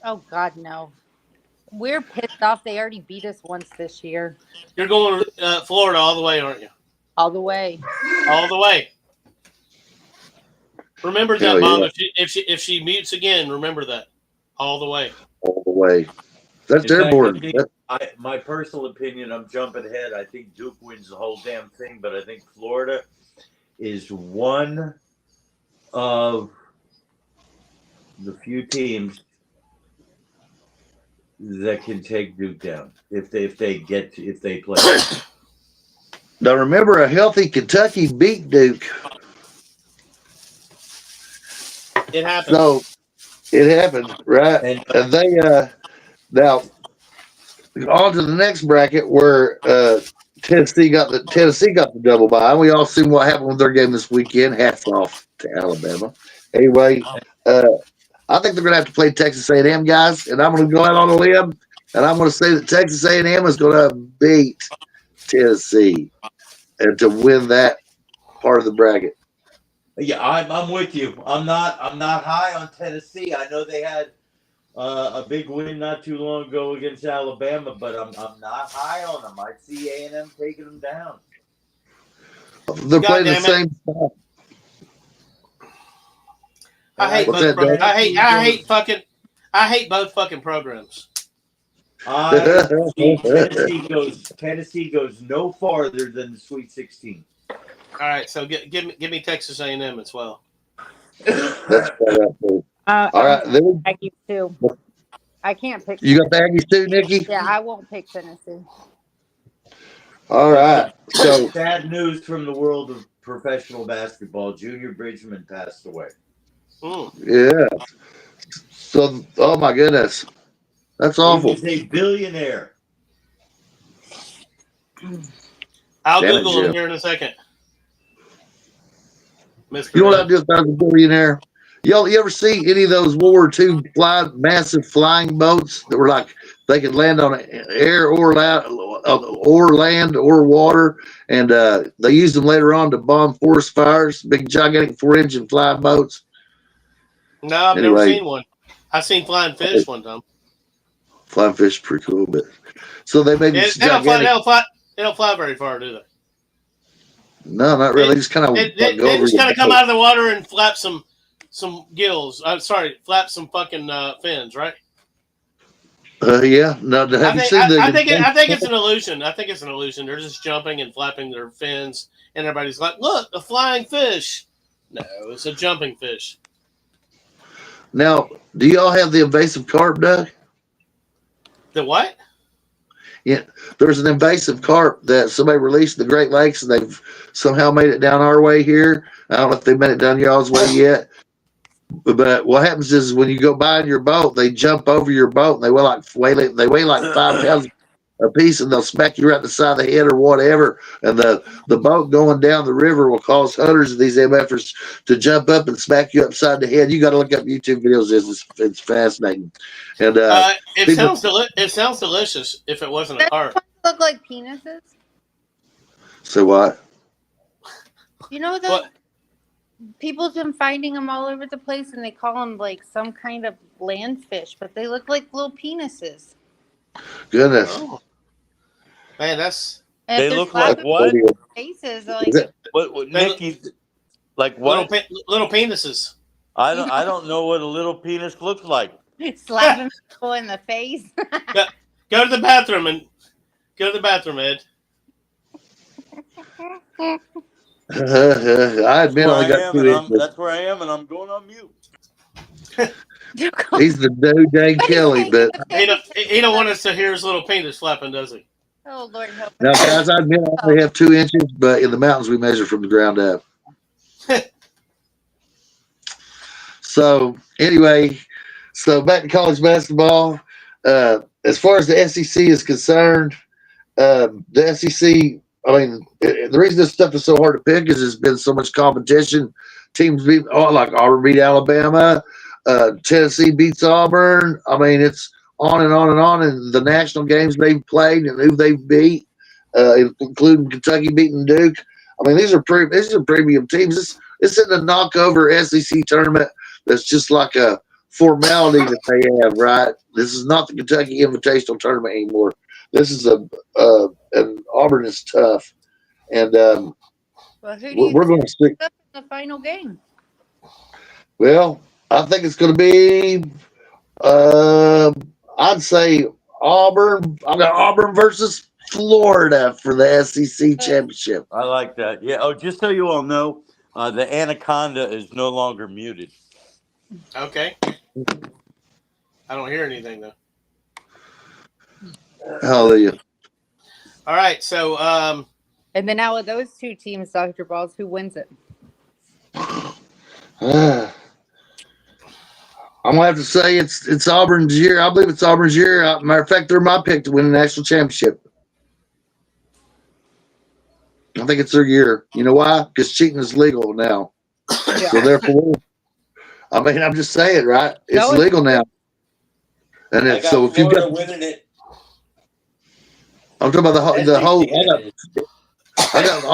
S6: Oh God, no. We're pissed off. They already beat us once this year.
S4: You're going Florida all the way, aren't you?
S6: All the way.
S4: All the way. Remember that,
S5: Hell
S4: Mom.
S5: yeah.
S4: If she mutes again, remember that. All the way.
S5: All the way. That's
S7: In
S5: their
S7: fact,
S5: board.
S7: I think my personal opinion, I'm jumping ahead. I think Duke wins the whole damn thing, but I think Florida is one of the few teams that can take Duke down if they play.
S5: Now remember, a healthy Kentucky beat Duke.
S4: It happened.
S5: So it happened, right? And they now on to the next bracket where Tennessee got the double bye. We all seen what happened with their game this weekend. Hats off to Alabama. Anyway, I think they're going to have to play Texas A&M, guys, and I'm going to go out on a limb, and I'm going to say that Texas A&M is going to beat Tennessee and to win that part of the bracket.
S7: Yeah, I'm with you. I'm not high on Tennessee. I know they had a big win not too long ago against Alabama, but I'm not high on them. I see A&M taking them down.
S5: They're playing the same spot.
S4: I hate both fucking programs.
S7: Tennessee goes no farther than the Sweet 16.
S4: All right, so give me Texas A&M as well.
S5: That's all right, then
S6: Aggies too. I can't pick.
S5: You got the Aggies too, Nikki?
S6: Yeah, I won't pick Tennessee.
S5: All right. So
S7: sad news from the world of professional basketball. Junior Bridgman passed away.
S5: Yeah. So, oh my goodness, that's awful.
S7: He was a billionaire.
S4: I'll
S5: Damn it,
S4: Google him
S5: Jim.
S4: here in a second. Mr.
S5: You know what I just found a billionaire? You ever see any of those World War II massive flying boats that were like they could land on air or land or water, and they used them later on to bomb forest fires? Big gigantic 4-engine flying boats.
S4: No, I've never seen one. I've seen flying fish one time.
S5: Flying fish is pretty cool, but so they made these
S4: They don't
S5: gigantic.
S4: fly very far, do they?
S5: No, not really. They just kind of
S4: They just kind of come out of the water and flap some gills. I'm sorry, flap some fucking fins, right?
S5: Yeah. No, have you seen the?
S4: I think it's an illusion. I think it's an illusion. They're just jumping and flapping their fins, and everybody's like, "Look, a flying fish." No, it's a jumping fish.
S5: Now, do y'all have the invasive carp, Doug?
S4: The what?
S5: Yeah, there's an invasive carp that somebody released in the Great Lakes, and they've somehow made it down our way here. I don't know if they made it down y'all's way yet. But what happens is when you go by in your boat, they jump over your boat and they weigh like 5 pounds a piece, and they'll smack you right in the side of the head or whatever. And the boat going down the river will cause hundreds of these MFers to jump up and smack you upside the head. You got to look up YouTube videos. It's fascinating. And
S4: It
S5: people-
S4: sounds delicious if it wasn't a
S6: Does
S4: carp.
S6: one look like penises?
S5: so what?
S6: You know the
S4: What?
S6: people's been finding them all over the place, and they call them like some kind of land fish, but they look like little penises.
S5: Goodness.
S4: Oh. Man, that's
S6: And
S7: They
S6: if they're
S7: look like
S6: slapping
S7: what?
S6: faces,
S5: Is
S6: like
S5: it-
S7: What Nikki? Like what?
S4: little penises.
S7: I don't know what a little penis looks like.
S6: slapping people in the face.
S4: Go to the bathroom, Ed.
S5: I admit I got 2 inches.
S7: That's where I am, and I'm going on mute.
S5: He's the dude dang Kelly, but
S4: He don't want us to hear his little penis flapping, does he?
S6: Oh Lord, help
S5: now,
S6: us.
S5: guys, I admit I only have 2 inches, but in the mountains we measure from the ground up. So anyway, back to college basketball. As far as the SEC is concerned, the SEC. I mean, the reason this stuff is so hard to pick is there's been so much competition. Teams beat, like Auburn beat Alabama, Tennessee beats Auburn. I mean, it's on and on and on. And the national games they've played and who they've beat, including Kentucky beating Duke. I mean, these are premium teams. This isn't a knockover SEC tournament that's just like a formality that they have, right? This is not the Kentucky Invitational Tournament anymore. This is and Auburn is tough, and
S6: Well, who do you
S5: we're going to stick.
S6: think in the final game?
S5: Well, I think it's going to be. I'd say Auburn. I got Auburn versus Florida for the SEC championship.
S7: I like that. Yeah. Oh, just so you all know, the anaconda is no longer muted.
S4: Okay. I don't hear anything though.
S5: Hallelujah.
S4: All right, so
S6: And then out of those 2 teams, Dr. Balls, who wins it?
S5: I'm gonna have to say it's Auburn's year. I believe it's Auburn's year. Matter of fact, they're my pick to win the national championship. I think it's their year. You know why? Because cheating is legal now. So therefore, I mean, I'm just saying, right? It's
S6: No, it's-
S5: legal now. And
S7: I
S5: it's,
S7: got
S5: so if you
S7: Florida
S5: got,
S7: winning it.
S5: I'm talking about the whole. I got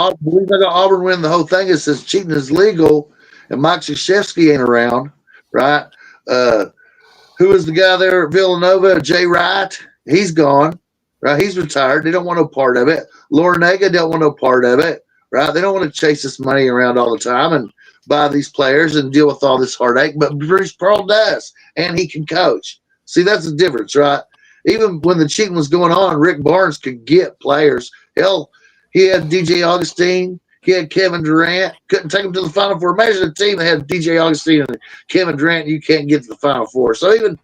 S5: Auburn win the whole thing. It says cheating is legal, and Mike Krzyzewski ain't around, right? Who is the guy there at Villanova? Jay Wright. He's gone, right? He's retired. They don't want no part of it. Laurinega don't want no part of it, right? They don't want to chase this money around all the time and buy these players and deal with all this heartache. But Bruce Pearl does, and he can coach. See, that's the difference, right? Even when the cheating was going on, Rick Barnes could get players. Hell, he had DJ Augustine. He had Kevin Durant. Couldn't take him to the Final Four. Imagine a team that had DJ Augustine and Kevin Durant. You can't get to the Final Four. So even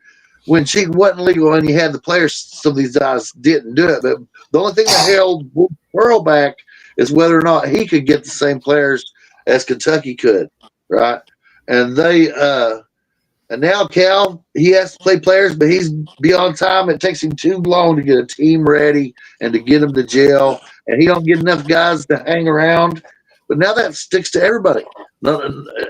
S5: when cheating wasn't legal and you had the players, some of these guys didn't do it. But the only thing that held Pearl back is whether or not he could get the same players as Kentucky could, right? And they and now Cal, he has to play players, but he's beyond time. It takes him too long to get a team ready and to get them to gel. And he don't get enough guys to hang around. But now that sticks to everybody.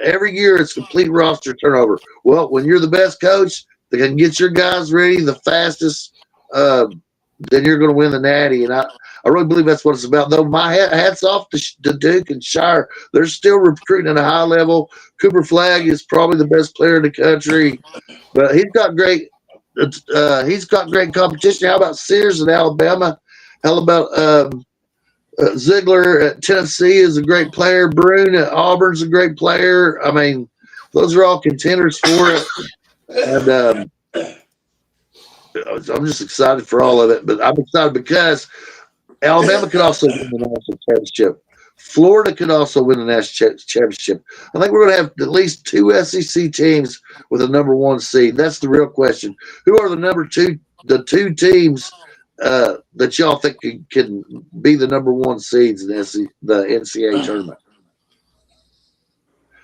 S5: Every year it's complete roster turnover. Well, when you're the best coach that can get your guys ready the fastest, then you're going to win the Natty. And I really believe that's what it's about. Though my hats off to Duke and Shire. They're still recruiting at a high level. Cooper Flagg is probably the best player in the country, but he's got great competition. How about Sears in Alabama? How about Ziegler at Tennessee is a great player. Brune at Auburn's a great player. I mean, those are all contenders for it. And I'm just excited for all of it. But I'm excited because Alabama could also win the national championship. Florida could also win the national championship. I think we're going to have at least 2 SEC teams with a number 1 seed. That's the real question. Who are the 2 teams that y'all think can be the number one seeds in the NCAA tournament?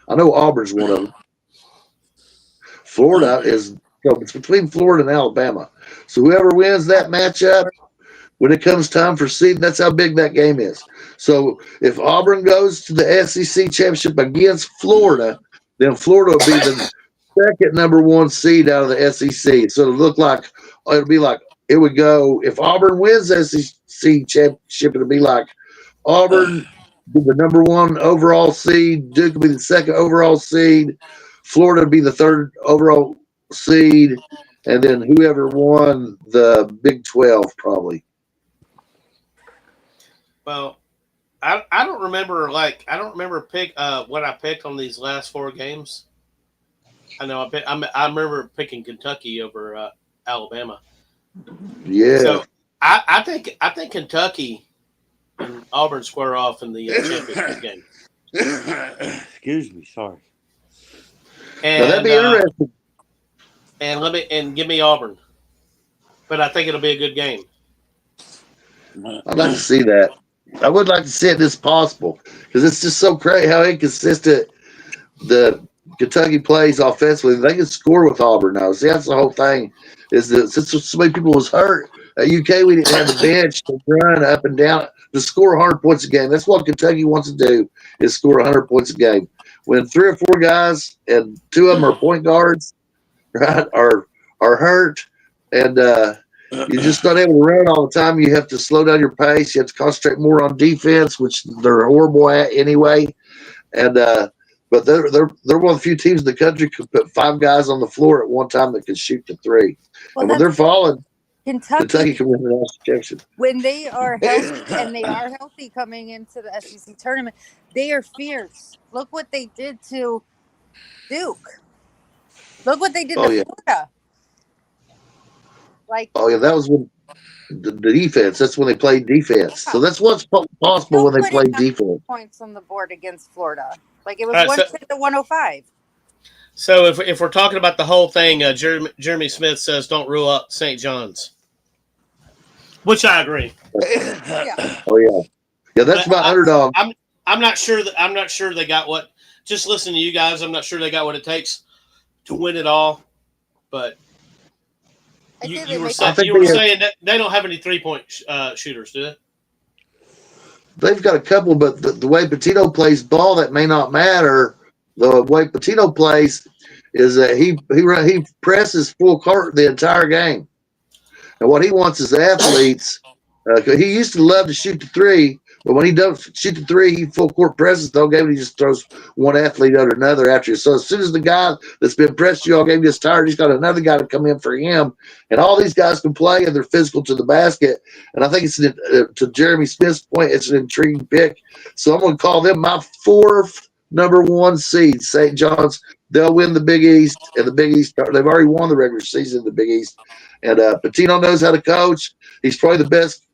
S5: I know Auburn's one of them. Florida is it's between Florida and Alabama. So whoever wins that matchup, when it comes time for seeding, that's how big that game is. So if Auburn goes to the SEC championship against Florida, then Florida will be the second number one seed out of the SEC. So it'll be like it would go if Auburn wins the SEC championship. It'll be like Auburn be the number one overall seed, Duke will be the second overall seed, Florida would be the third overall seed, and then whoever won the Big 12 probably.
S4: Well, I don't remember what I picked on these last four games. I know I remember picking Kentucky over Alabama.
S5: Yeah.
S4: So I think Kentucky and Auburn square off in the championship game.
S7: Excuse me, sorry.
S4: And
S5: Now that'd be interesting.
S4: And give me Auburn, but I think it'll be a good game.
S5: I'd like to see that. I would like to see it as possible because it's just so crazy how inconsistent the Kentucky plays offensively. They can score with Auburn now. See, that's the whole thing. Is that since so many people was hurt at UK, we didn't have the bench to run up and down to score 100 points a game. That's what Kentucky wants to do is score 100 points a game. When 3 or 4 guys and 2 of them are point guards, right, are hurt, and you're just not able to run all the time. You have to slow down your pace. You have to concentrate more on defense, which they're horrible at anyway. And but they're one of the few teams in the country who could put 5 guys on the floor at one time that can shoot the 3.
S6: Well,
S5: and when they're falling,
S6: Kentucky
S5: can win the national championship.
S6: when they are healthy, and they are healthy coming into the SEC tournament, they are fierce. Look what they did to Duke. Look what they did to Florida.
S5: Oh yeah, that was when the defense. That's when they played defense.
S6: Yeah.
S5: So that's what's possible when they play defense.
S6: Points on the board against Florida. Like it was
S4: All right,
S6: 110 to 105.
S4: So if we're talking about the whole thing, Jeremy Smith says don't rule out St. John's, which I agree.
S6: Yeah.
S5: Oh yeah, that's my underdog.
S4: I'm not sure they got what. Just listening to you guys, I'm not sure they got what it takes to win it all. But you were saying that they don't have any 3-point shooters, do they?
S5: They've got a couple, but the way Pitino plays ball, that may not matter. The way Pitino plays is that he presses full court the entire game, and what he wants is athletes. He used to love to shoot the 3, but when he does shoot the 3, he full court presses the whole game. And he just throws one athlete under another after you. So as soon as the guy that's been pressed you all game gets tired, he's got another guy to come in for him. And all these guys can play, and they're physical to the basket. And I think it's to Jeremy Smith's point, it's an intriguing pick. So I'm going to call them my 4th number 1 seed, St. John's. They'll win the Big East, and the Big East, they've already won the regular season in the Big East. And Pitino knows how to coach. He's probably the best.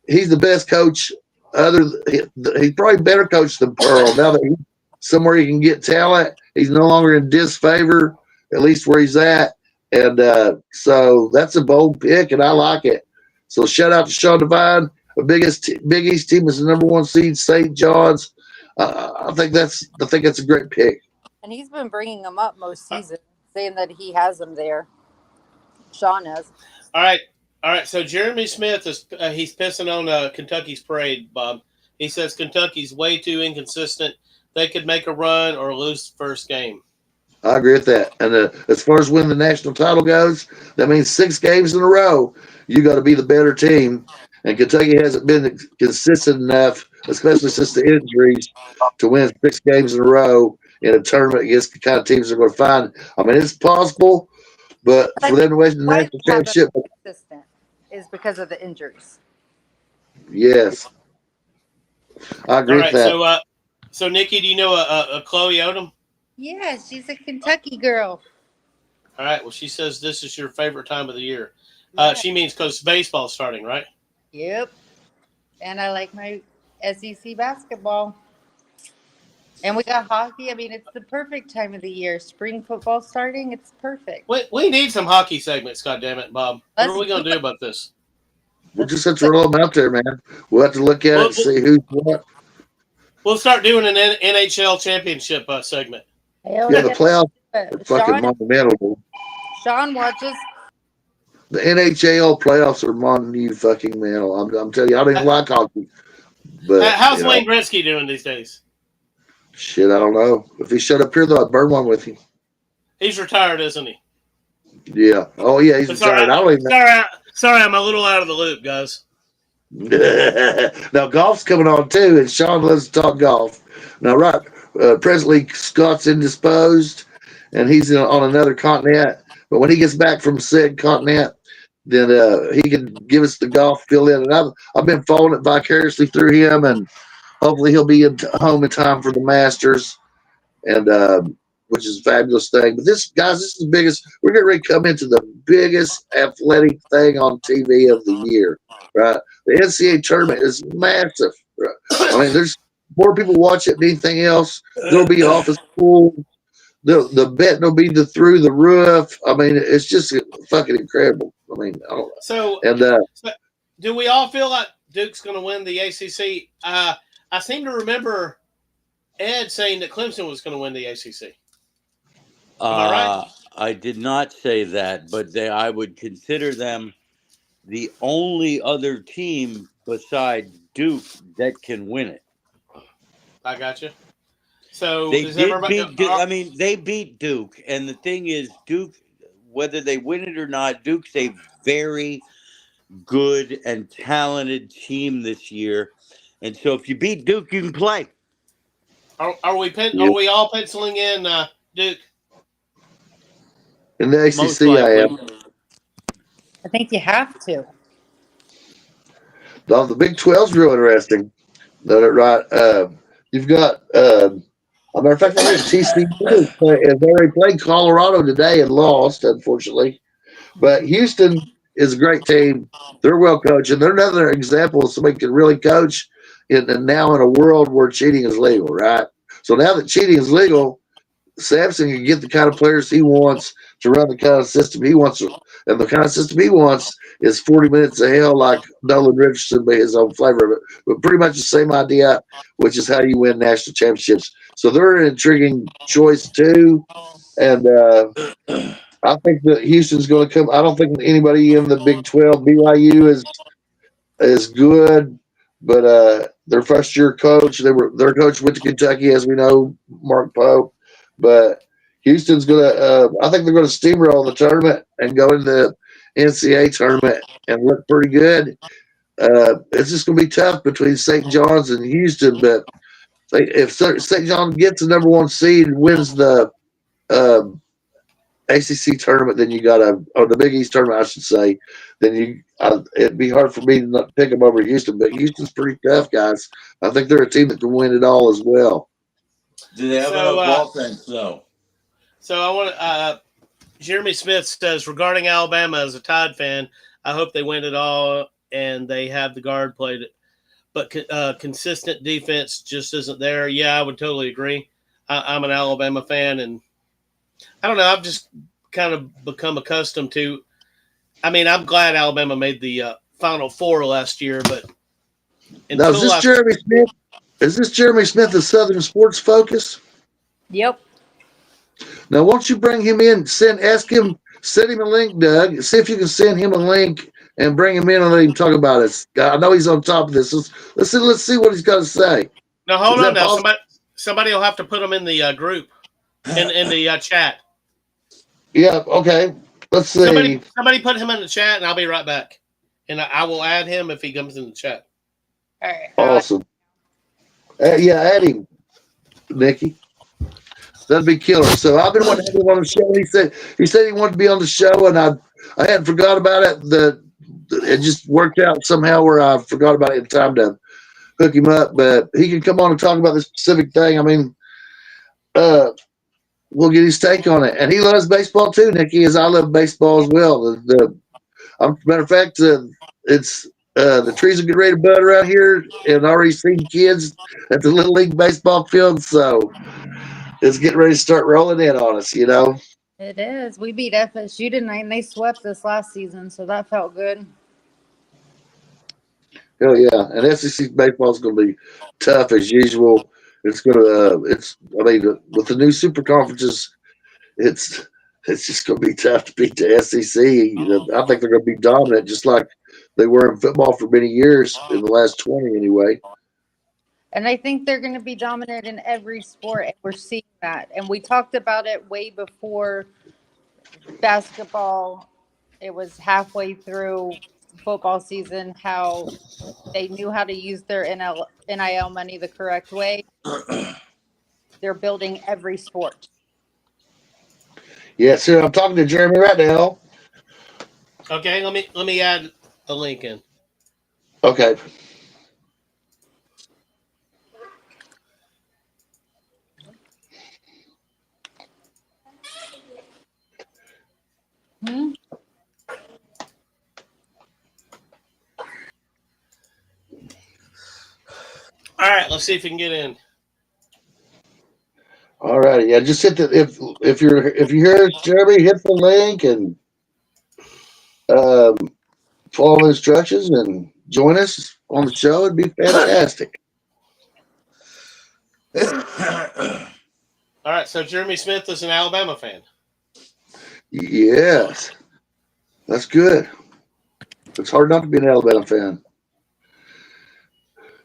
S5: He's the best coach. He's probably better coach than Pearl. Now that he's somewhere he can get talent, he's no longer in disfavor, at least where he's at. And so that's a bold pick, and I like it. So shout out to Sean Devine. The Big East team is the number 1 seed, St. John's. I think that's a great pick.
S6: And he's been bringing them up most season, saying that he has them there. Sean has.
S4: All right. So Jeremy Smith is he's pissing on Kentucky's parade, Bob. He says Kentucky's way too inconsistent. They could make a run or lose the first game.
S5: I agree with that. And as far as winning the national title goes, that means 6 games in a row. You got to be the better team. And Kentucky hasn't been consistent enough, especially since the injuries, to win 6 games in a row in a tournament against the kind of teams they're going to find. I mean, it's possible, but for them to win the national championship,
S6: Consistent is because of the injuries.
S5: yes, I agree with that.
S4: So Nikki, do you know a Chloe Odom?
S6: Yeah, she's a Kentucky girl.
S4: All right. Well, she says this is your favorite time of the year.
S6: Yeah.
S4: She means because baseball's starting, right?
S6: Yep. And I like my SEC basketball. And we got hockey. I mean, it's the perfect time of the year. Spring football starting. It's perfect.
S4: We need some hockey segments, goddammit, Bob. What are we going to do about this?
S5: We'll just have to roll them out there, man. We'll have to look at it and see who's what.
S4: We'll start doing an NHL championship segment.
S6: Hell
S5: Yeah, the playoffs are fucking
S6: Sean,
S5: monumental.
S6: Sean watches.
S5: The NHL playoffs are monumental. I'm telling you, I don't even like hockey. But
S4: How's
S5: you know,
S4: Wayne Gretzky doing these days?
S5: shit, I don't know. If he showed up here, though, I'd burn one with him.
S4: He's retired, isn't he?
S5: Yeah. Oh, yeah, he's retired. I don't even know.
S4: Sorry, I'm a little out of the loop, guys.
S5: Now, golf's coming on, too, and Sean loves to talk golf. Now, right, presently, Scott's indisposed, and he's on another continent. But when he gets back from said continent, then he can give us the golf fill in. And I've been following it vicariously through him, and hopefully he'll be home in time for the Masters, and which is a fabulous thing. But this, guys, this is the biggest. We're getting ready to come into the biggest athletic thing on TV of the year, right? The NCAA tournament is massive. Right? I mean, there's more people watch it than anything else. There'll be office pool. The betting will be through the roof. I mean, it's just fucking incredible. I mean, I don't know.
S4: So,
S5: And
S4: do we all feel like Duke's going to win the ACC? I seem to remember Ed saying that Clemson was going to win the ACC. Am I right?
S7: I did not say that, but I would consider them the only other team besides Duke that can win it.
S4: I got you. So
S7: They
S4: does
S7: did
S4: everybody?
S7: beat Duke. I mean, they beat Duke, and the thing is, Duke, whether they win it or not, Duke's a very good and talented team this year. And so, if you beat Duke, you can play.
S4: Are we all penciling in Duke?
S5: in the
S7: Most
S5: ACC, I am.
S7: likely.
S6: I think you have to.
S5: No, the Big 12's real interesting. No, right. You've got, a matter of fact, I think TCU has already played Colorado today and lost, unfortunately. But Houston is a great team. They're well coached, and they're another example of somebody can really coach and now in a world where cheating is legal, right? So now that cheating is legal, Sampson can get the kind of players he wants to run the kind of system he wants. And the kind of system he wants is 40 minutes of hell, like Nolan Richardson, by his own flavor of it. But pretty much the same idea, which is how you win national championships. So they're an intriguing choice, too. And I think that Houston's going to come. I don't think anybody in the Big 12, BYU is good, but their first year coach, their coach went to Kentucky, as we know, Mark Pope. But Houston's gonna. I think they're gonna steamroll the tournament and go into the NCAA tournament and look pretty good. It's just gonna be tough between St. John's and Houston, but if St. John gets the number one seed and wins the ACC tournament, then you got or the Big East tournament, I should say. Then it'd be hard for me to not pick them over Houston, but Houston's pretty tough, guys. I think they're a team that can win it all as well.
S7: Do they have enough offense, though?
S4: So I want Jeremy Smith says, regarding Alabama as a Tide fan, I hope they win it all and they have the guard played it. But consistent defense just isn't there. Yeah, I would totally agree. I'm an Alabama fan, and I don't know. I've just kind of become accustomed to – I mean, I'm glad Alabama made the Final Four last year, but –
S5: Now, is this Jeremy Smith? Is this Jeremy Smith of Southern Sports Focus?
S6: Yep.
S5: Now, won't you bring him in? Send him a link, Doug. See if you can send him a link and bring him in and let him talk about it. I know he's on top of this. Let's see what he's got to say.
S4: Now, hold on. Now, somebody will have to put him in the group, in the chat.
S5: Yeah. Okay. Let's see.
S4: Somebody put him in the chat, and I'll be right back. And I will add him if he comes in the chat.
S6: All right.
S5: Awesome. Yeah, add him, Nikki. That'd be killer. So I've been wanting to have him on the show. He said he wanted to be on the show, and I hadn't forgot about it. It just worked out somehow where I forgot about it in time to hook him up. But he can come on and talk about this specific thing. I mean, we'll get his take on it. And he loves baseball too, Nikki, as I love baseball as well. Matter of fact, it's. The trees are getting ready to bud around here, and I already seen kids at the Little League baseball field, so it's getting ready to start rolling in on us, you know?
S6: It is. We beat FSU tonight, and they swept us last season, so that felt good.
S5: Hell yeah. And SEC baseball is going to be tough as usual. It's going to, I mean, with the new super conferences, it's just going to be tough to beat the SEC. I think they're going to be dominant, just like they were in football for many years, in the last 20 anyway.
S6: And I think they're going to be dominant in every sport, and we're seeing that. And we talked about it way before basketball. It was halfway through football season, how they knew how to use their NIL money the correct way. They're building every sport.
S5: Yeah, so I'm talking to Jeremy right now.
S4: Okay, let me add a link in.
S5: Okay.
S6: Hmm?
S4: All right, let's see if we can get in.
S5: All right. Yeah, just hit the if you hear Jeremy, hit the link and follow the instructions and join us on the show. It'd be fantastic.
S4: All right, so Jeremy Smith is an Alabama fan.
S5: Yes, that's good. It's hard not to be an Alabama fan.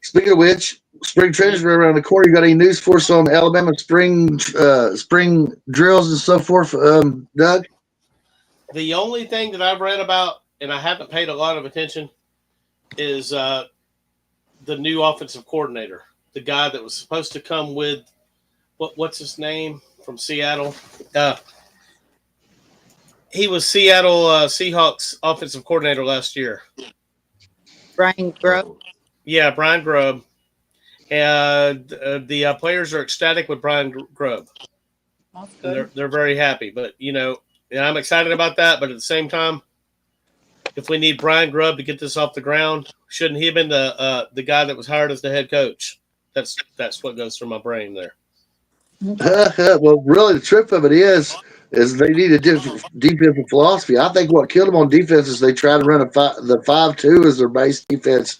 S5: Speaking of which, spring training's right around the corner. You got any news for us on Alabama spring drills and so forth, Doug?
S4: The only thing that I've read about, and I haven't paid a lot of attention, is the new offensive coordinator, the guy that was supposed to come with what's his name from Seattle. He was Seattle Seahawks offensive coordinator last year.
S6: Brian Grubb.
S4: Yeah, Brian Grubb. The players are ecstatic with Brian Grubb.
S6: That's
S4: And
S6: good.
S4: they're very happy. But, and I'm excited about that. But at the same time, if we need Brian Grubb to get this off the ground, shouldn't he have been the guy that was hired as the head coach? That's what goes through my brain there.
S5: Well, really, the truth of it is they need a different defensive philosophy. I think what killed them on defense is they tried to run the 5-2 as their base defense,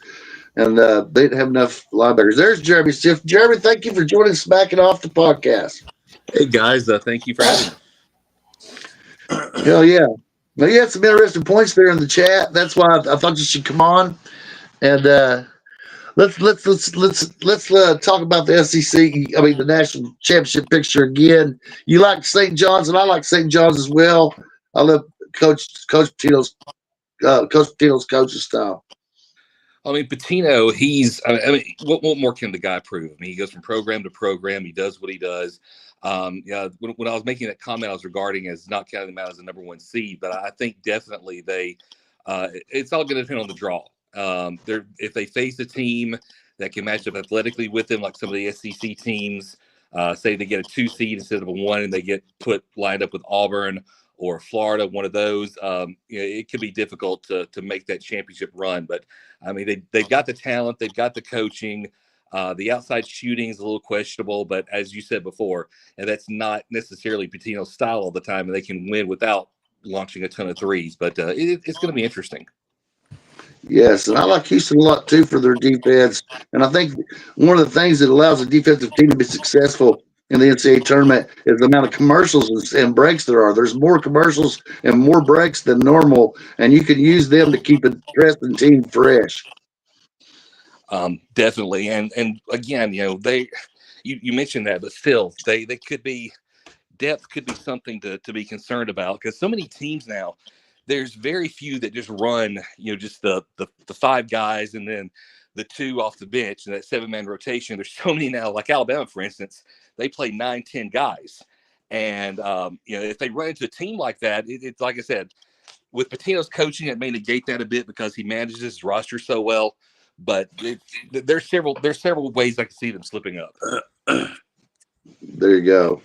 S5: and they didn't have enough linebackers. There's Jeremy Stiff. Jeremy, thank you for joining Smacking Off the podcast.
S8: Hey guys, thank you for having me.
S5: Hell yeah! Now you had some interesting points there in the chat. That's why I thought you should come on, and let's talk about the SEC. I mean, the national championship picture again. You like St. John's, and I like St. John's as well. I love Coach Pitino's coaching style.
S8: I mean, Pitino, what more can the guy prove? I mean, he goes from program to program. He does what he does. When I was making that comment, I was regarding as not counting them out as the number one seed, but I think definitely it's all going to depend on the draw. If they face a team that can match up athletically with them, like some of the SEC teams, say they get a 2 seed instead of a 1, and they get lined up with Auburn or Florida, one of those, it could be difficult to make that championship run. But I mean, they've got the talent, they've got the coaching. The outside shooting is a little questionable, but as you said before, and that's not necessarily Pitino's style all the time, and they can win without launching a ton of threes. But it's going to be interesting.
S5: Yes, and I like Houston a lot too for their defense. And I think one of the things that allows a defensive team to be successful in the NCAA tournament is the amount of commercials and breaks there are. There's more commercials and more breaks than normal, and you can use them to keep a Preston team fresh.
S8: Definitely, and again, you mentioned that, but still, they could be depth could be something to be concerned about, because so many teams now, there's very few that just run, just the 5 guys and then the 2 off the bench and that 7-man rotation. There's so many now, like Alabama, for instance, they play 9-10 guys. And, if they run into a team like that, it's like I said, with Pitino's coaching, it may negate that a bit because he manages his roster so well. But there's several ways I can see them slipping up.
S5: There you go.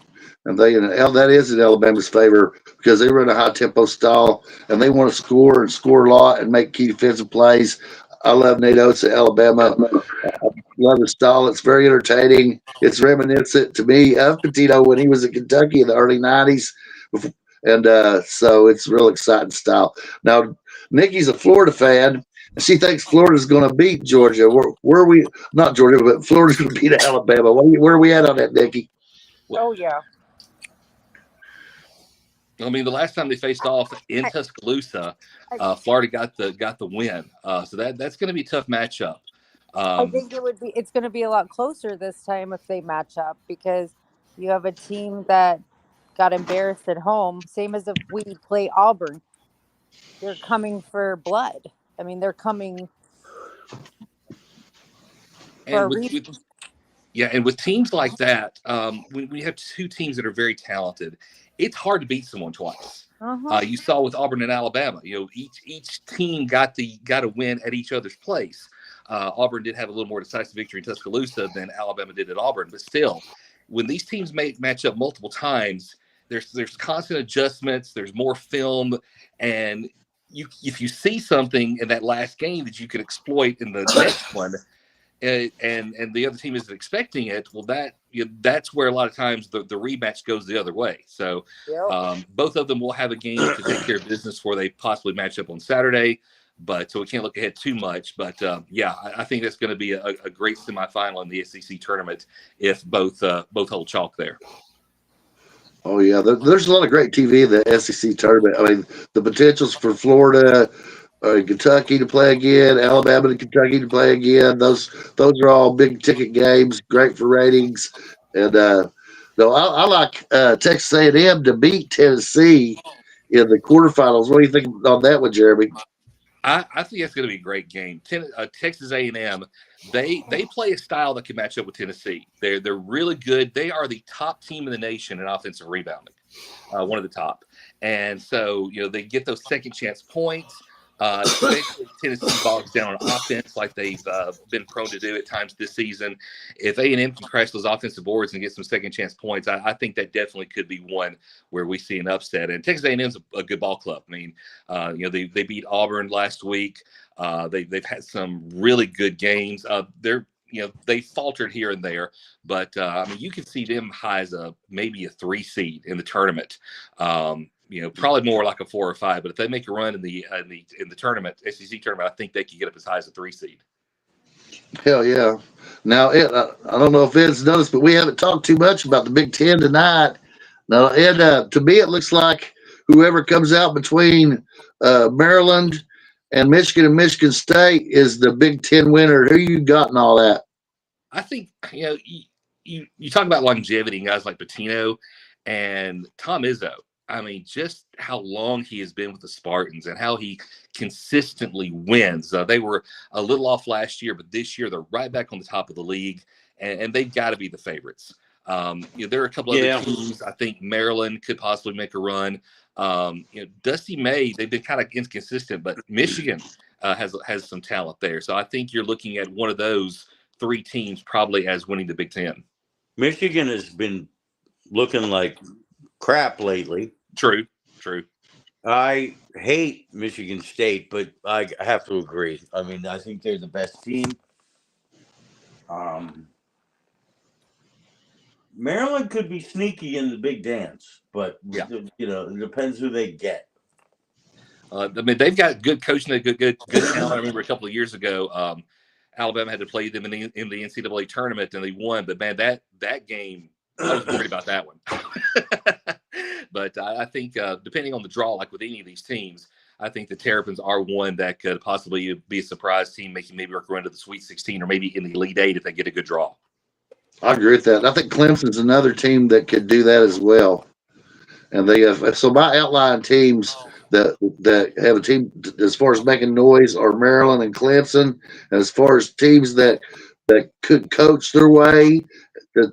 S5: And that is in Alabama's favor because they run a high tempo style and they want to score a lot and make key defensive plays. I love Nate Oates at Alabama. I love his style. It's very entertaining. It's reminiscent to me of Pitino when he was at Kentucky in the early 90s. And so it's real exciting style. Now, Nikki's a Florida fan, and she thinks Florida's going to beat Georgia. Where are we? Not Georgia, but Florida's going to beat Alabama. Where are we at on that, Nikki?
S6: Oh yeah.
S8: I mean, the last time they faced off in Tuscaloosa, Florida got the win. So that's going to be a tough matchup.
S6: I think it's going to be a lot closer this time if they match up, because you have a team that got embarrassed at home, same as if we play Auburn. They're coming for blood. I mean, they're coming for a reason.
S8: And with teams like that, when we have two teams that are very talented, it's hard to beat someone twice. You saw with Auburn and Alabama, each team got a win at each other's place. Auburn did have a little more decisive victory in Tuscaloosa than Alabama did at Auburn, but still, when these teams match up multiple times, there's constant adjustments, there's more film, and if you see something in that last game that you could exploit in the next one, and the other team isn't expecting it, well, that's where a lot of times the rematch goes the other way. So both of them will have a game to take care of business before they possibly match up on Saturday. But so we can't look ahead too much. But I think that's going to be a great semifinal in the SEC tournament if both hold chalk there.
S5: Oh yeah, there's a lot of great TV in the SEC tournament. I mean, the potentials for Florida, Kentucky to play again, Alabama and Kentucky to play again. Those are all big ticket games, great for ratings. And I like Texas A&M to beat Tennessee in the quarterfinals. What do you think on that one, Jeremy?
S8: I think that's going to be a great game. Texas A&M, they play a style that can match up with Tennessee. They're really good. They are the top team in the nation in offensive rebounding, one of the top. And so they get those second chance points. Especially Tennessee bogs down on offense like they've been prone to do at times this season. If A&M can crash those offensive boards and get some second chance points, I think that definitely could be one where we see an upset. And Texas A&M is a good ball club. I mean, they beat Auburn last week. They've had some really good games. They faltered here and there, but you can see them high as maybe a 3 seed in the tournament. Probably more like a 4 or 5. But if they make a run in the tournament, SEC tournament, I think they could get up as high as a 3 seed.
S5: Hell yeah! Now, Ed, I don't know if Ed's noticed, but we haven't talked too much about the Big Ten tonight. Now, Ed, to me, it looks like whoever comes out between Maryland and Michigan State is the Big Ten winner. Who you got in all that?
S8: I think you talk about longevity and guys like Pitino and Tom Izzo. I mean, just how long he has been with the Spartans and how he consistently wins. They were a little off last year, but this year they're right back on the top of the league, and they've got to be the favorites. There are a couple other teams. I think Maryland could possibly make a run. Dusty May, they've been kind of inconsistent, but Michigan has some talent there. So I think you're looking at one of those 3 teams probably as winning the Big Ten.
S7: Michigan has been looking like crap lately.
S8: True.
S7: I hate Michigan State, but I have to agree. I mean, I think they're the best team. Maryland could be sneaky in the big dance, but it depends who they get.
S8: They've got good coaching, good talent. I remember a couple of years ago, Alabama had to play them in the NCAA tournament, and they won. But man, that game, I was worried about that one. But I think depending on the draw, like with any of these teams, I think the Terrapins are one that could possibly be a surprise team, making maybe work into the Sweet 16 or maybe in the Elite 8 if they get a good draw.
S5: I agree with that. I think Clemson's another team that could do that as well. And they have, so my outlying teams that have a team as far as making noise are Maryland and Clemson. And as far as teams that could coach their way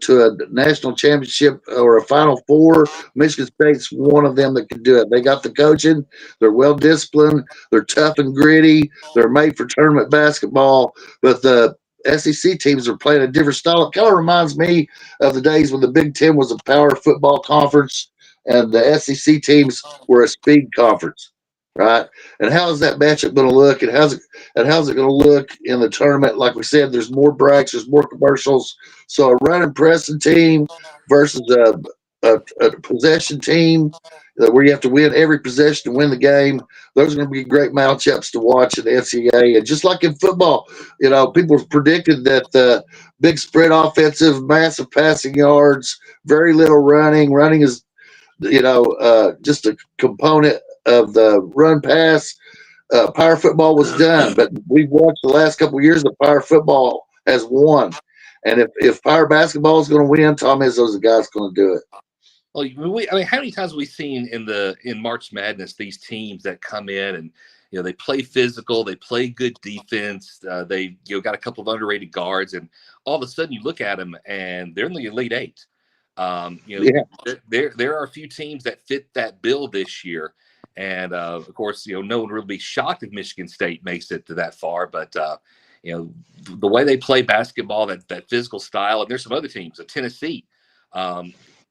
S5: to a national championship or a Final Four, Michigan State's one of them that can do it. They got the coaching. They're well disciplined. They're tough and gritty. They're made for tournament basketball. But the SEC teams are playing a different style. It kind of reminds me of the days when the Big Ten was a power football conference and the SEC teams were a speed conference, right? And how is that matchup going to look? And how's it going to look in the tournament? Like we said, there's more breaks, there's more commercials. So a run and pressing team versus a possession team, where you have to win every possession to win the game. Those are going to be great matchups to watch in the NCAA. And just like in football, people predicted that the big spread offensive, massive passing yards, very little running. Running is, just a component of the run pass. Power football was done, but we've watched the last couple of years that power football has won. And if power basketball is going to win, Tom Izzo's the guy that's going to do it.
S8: Well, how many times have we seen in March Madness these teams that come in and they play physical, they play good defense, they got a couple of underrated guards, and all of a sudden you look at them and they're in the Elite Eight. There are a few teams that fit that bill this year, and of course, no one will really be shocked if Michigan State makes it to that far, but the way they play basketball, that physical style, and there's some other teams, Tennessee.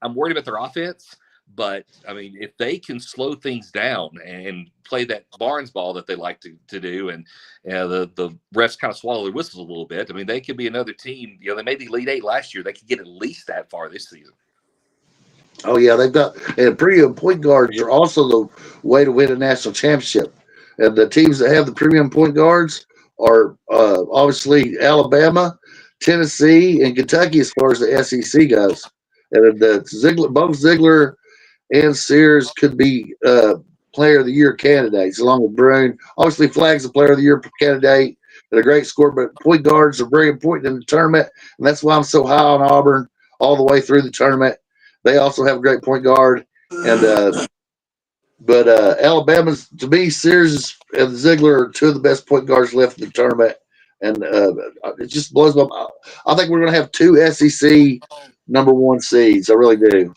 S8: I'm worried about their offense, but I mean, if they can slow things down and play that Barnes ball that they like to do, and the refs kind of swallow their whistles a little bit, I mean, they could be another team. They made the Elite Eight last year. They could get at least that far this season.
S5: Oh yeah, they've got, and premium point guards are also the way to win a national championship. And the teams that have the premium point guards are obviously Alabama, Tennessee, and Kentucky as far as the SEC goes. And both Ziegler and Sears could be Player of the Year candidates, along with Brune. Obviously, Flagg's a Player of the Year candidate and a great scorer, but point guards are very important in the tournament, and that's why I'm so high on Auburn all the way through the tournament. They also have a great point guard, and but Alabama's, to me, Sears and Ziegler are two of the best point guards left in the tournament, and it just blows my mind. I think we're going to have two SEC #1 seeds. I really do.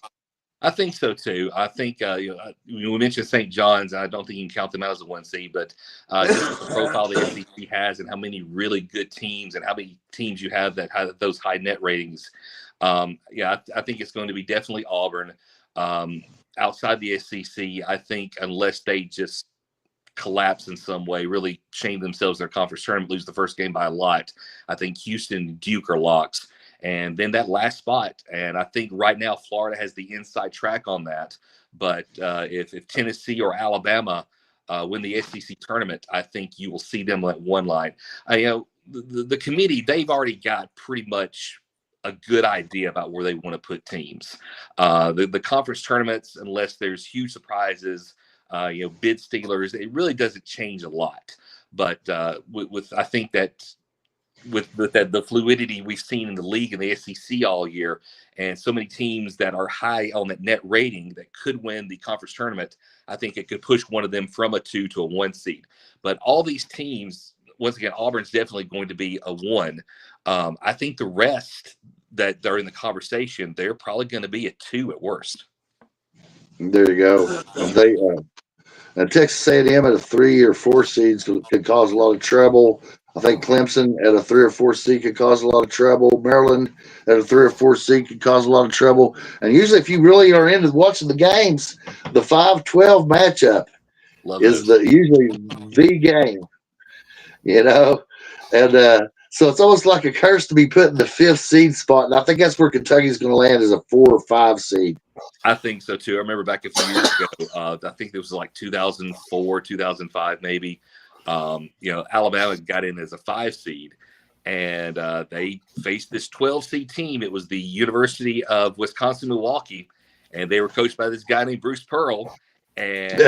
S8: I think so too. I think we mentioned St. John's. I don't think you can count them out as a 1 seed, but just the profile the SEC has and how many really good teams and how many teams you have that have those high net ratings. I think it's going to be definitely Auburn. Outside the SEC, I think unless they just collapse in some way, really shame themselves in their conference tournament, lose the first game by a lot, I think Houston and Duke are locks. And then that last spot, and I think right now Florida has the inside track on that. But if Tennessee or Alabama win the SEC tournament, I think you will see them at one line. The committee, they've already got pretty much a good idea about where they want to put teams. The conference tournaments, unless there's huge surprises, bid stealers, it really doesn't change a lot. But I think that with the fluidity we've seen in the league and the SEC all year, and so many teams that are high on that net rating that could win the conference tournament, I think it could push one of them from a 2 to a 1 seed. But all these teams, once again, Auburn's definitely going to be a 1. I think the rest that are in the conversation, they're probably going to be a 2 at worst.
S5: There you go. Texas A&M at a 3 or 4 seeds could cause a lot of trouble. I think Clemson at a 3 or 4 seed could cause a lot of trouble. Maryland at a 3 or 4 seed could cause a lot of trouble. And usually, if you really are into watching the games, the 5-12 matchup is usually the game. And so it's almost like a curse to be put in the 5th seed spot. And I think that's where Kentucky's going to land as a 4 or 5 seed.
S8: I think so too. I remember back a few years ago, I think it was like 2004, 2005, maybe. Alabama got in as a 5 seed, and they faced this 12 seed team. It was the University of Wisconsin-Milwaukee, and they were coached by this guy named Bruce Pearl. And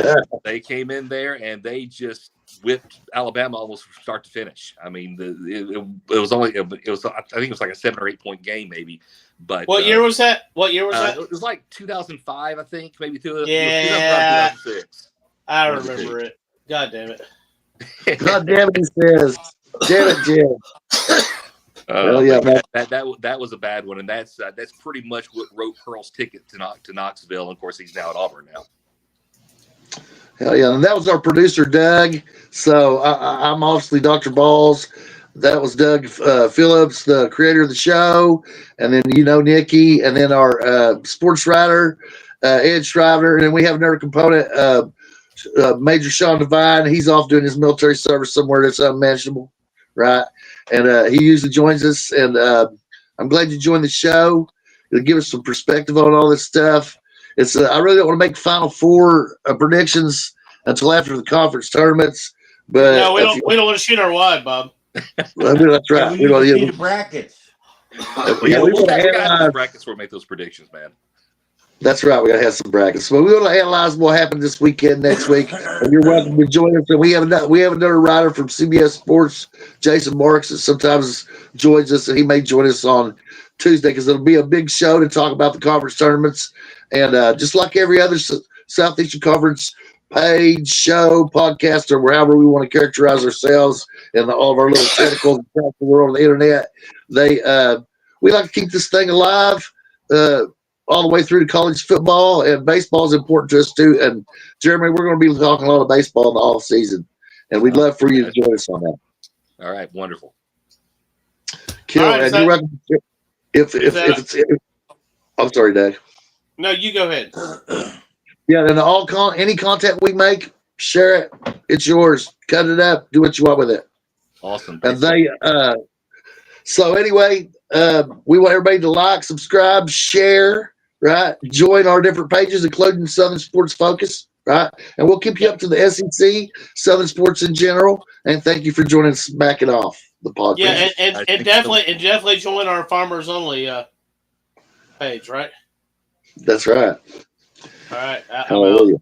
S8: they came in there and they just whipped Alabama almost from start to finish. I mean, it was I think it was like a 7 or 8 point game, maybe. But
S4: what year was that?
S8: It was like 2005, I think, maybe
S4: 2006. I remember it. God damn it.
S5: God damn it, he says. Damn it, Jim.
S8: That was a bad one, and that's pretty much what wrote Pearl's ticket to Knoxville. And of course, he's now at Auburn now.
S5: Hell yeah, and that was our producer, Doug. So I'm obviously Dr. Balls. That was Doug Phillips, the creator of the show. And then, Nikki. And then our sports writer, Ed Shriver. And then we have another component, Major Sean Devine. He's off doing his military service somewhere that's unmentionable, right? And he usually joins us. And I'm glad you joined the show. It'll give us some perspective on all this stuff. it's I really don't want to make Final Four predictions until after the conference tournaments. But
S4: No, we don't want to shoot our wad, Bob.
S5: That's
S7: Yeah,
S5: right.
S7: we need to see the brackets.
S5: Yeah,
S8: we
S5: want to
S8: gotta have
S5: analyze.
S8: those brackets before we make those predictions, man.
S5: That's right. We got to have some brackets. But we want to analyze what happened this weekend, next week. And you're welcome to join us. And we have another writer from CBS Sports, Jason Marks, that sometimes joins us, and he may join us on Tuesday because it'll be a big show to talk about the conference tournaments. And just like every other Southeastern Conference page, show, podcast, or however we want to characterize ourselves and all of our little tentacles across the world on the internet, we like to keep this thing alive. All the way through to college football, and baseball is important to us too. And Jeremy, we're going to be talking a lot of baseball in the off season, and we'd love for you to join us on that.
S8: All right, wonderful.
S5: Kill,
S4: All right,
S5: and
S4: so-
S5: you're welcome. If I'm sorry, Dave.
S4: No, you go ahead.
S5: Yeah, and any content we make, share it. It's yours. Cut it up. Do what you want with it.
S8: Awesome.
S5: And so anyway, we want everybody to like, subscribe, share, right? Join our different pages, including Southern Sports Focus, right? And we'll keep you up to the SEC, Southern Sports in general. And thank you for joining us, Back It Off, the podcast.
S4: Yeah,
S8: I
S4: and
S8: think
S4: definitely join our Farmers Only page, right?
S5: That's right.
S4: All right. I'm out.
S5: Hallelujah.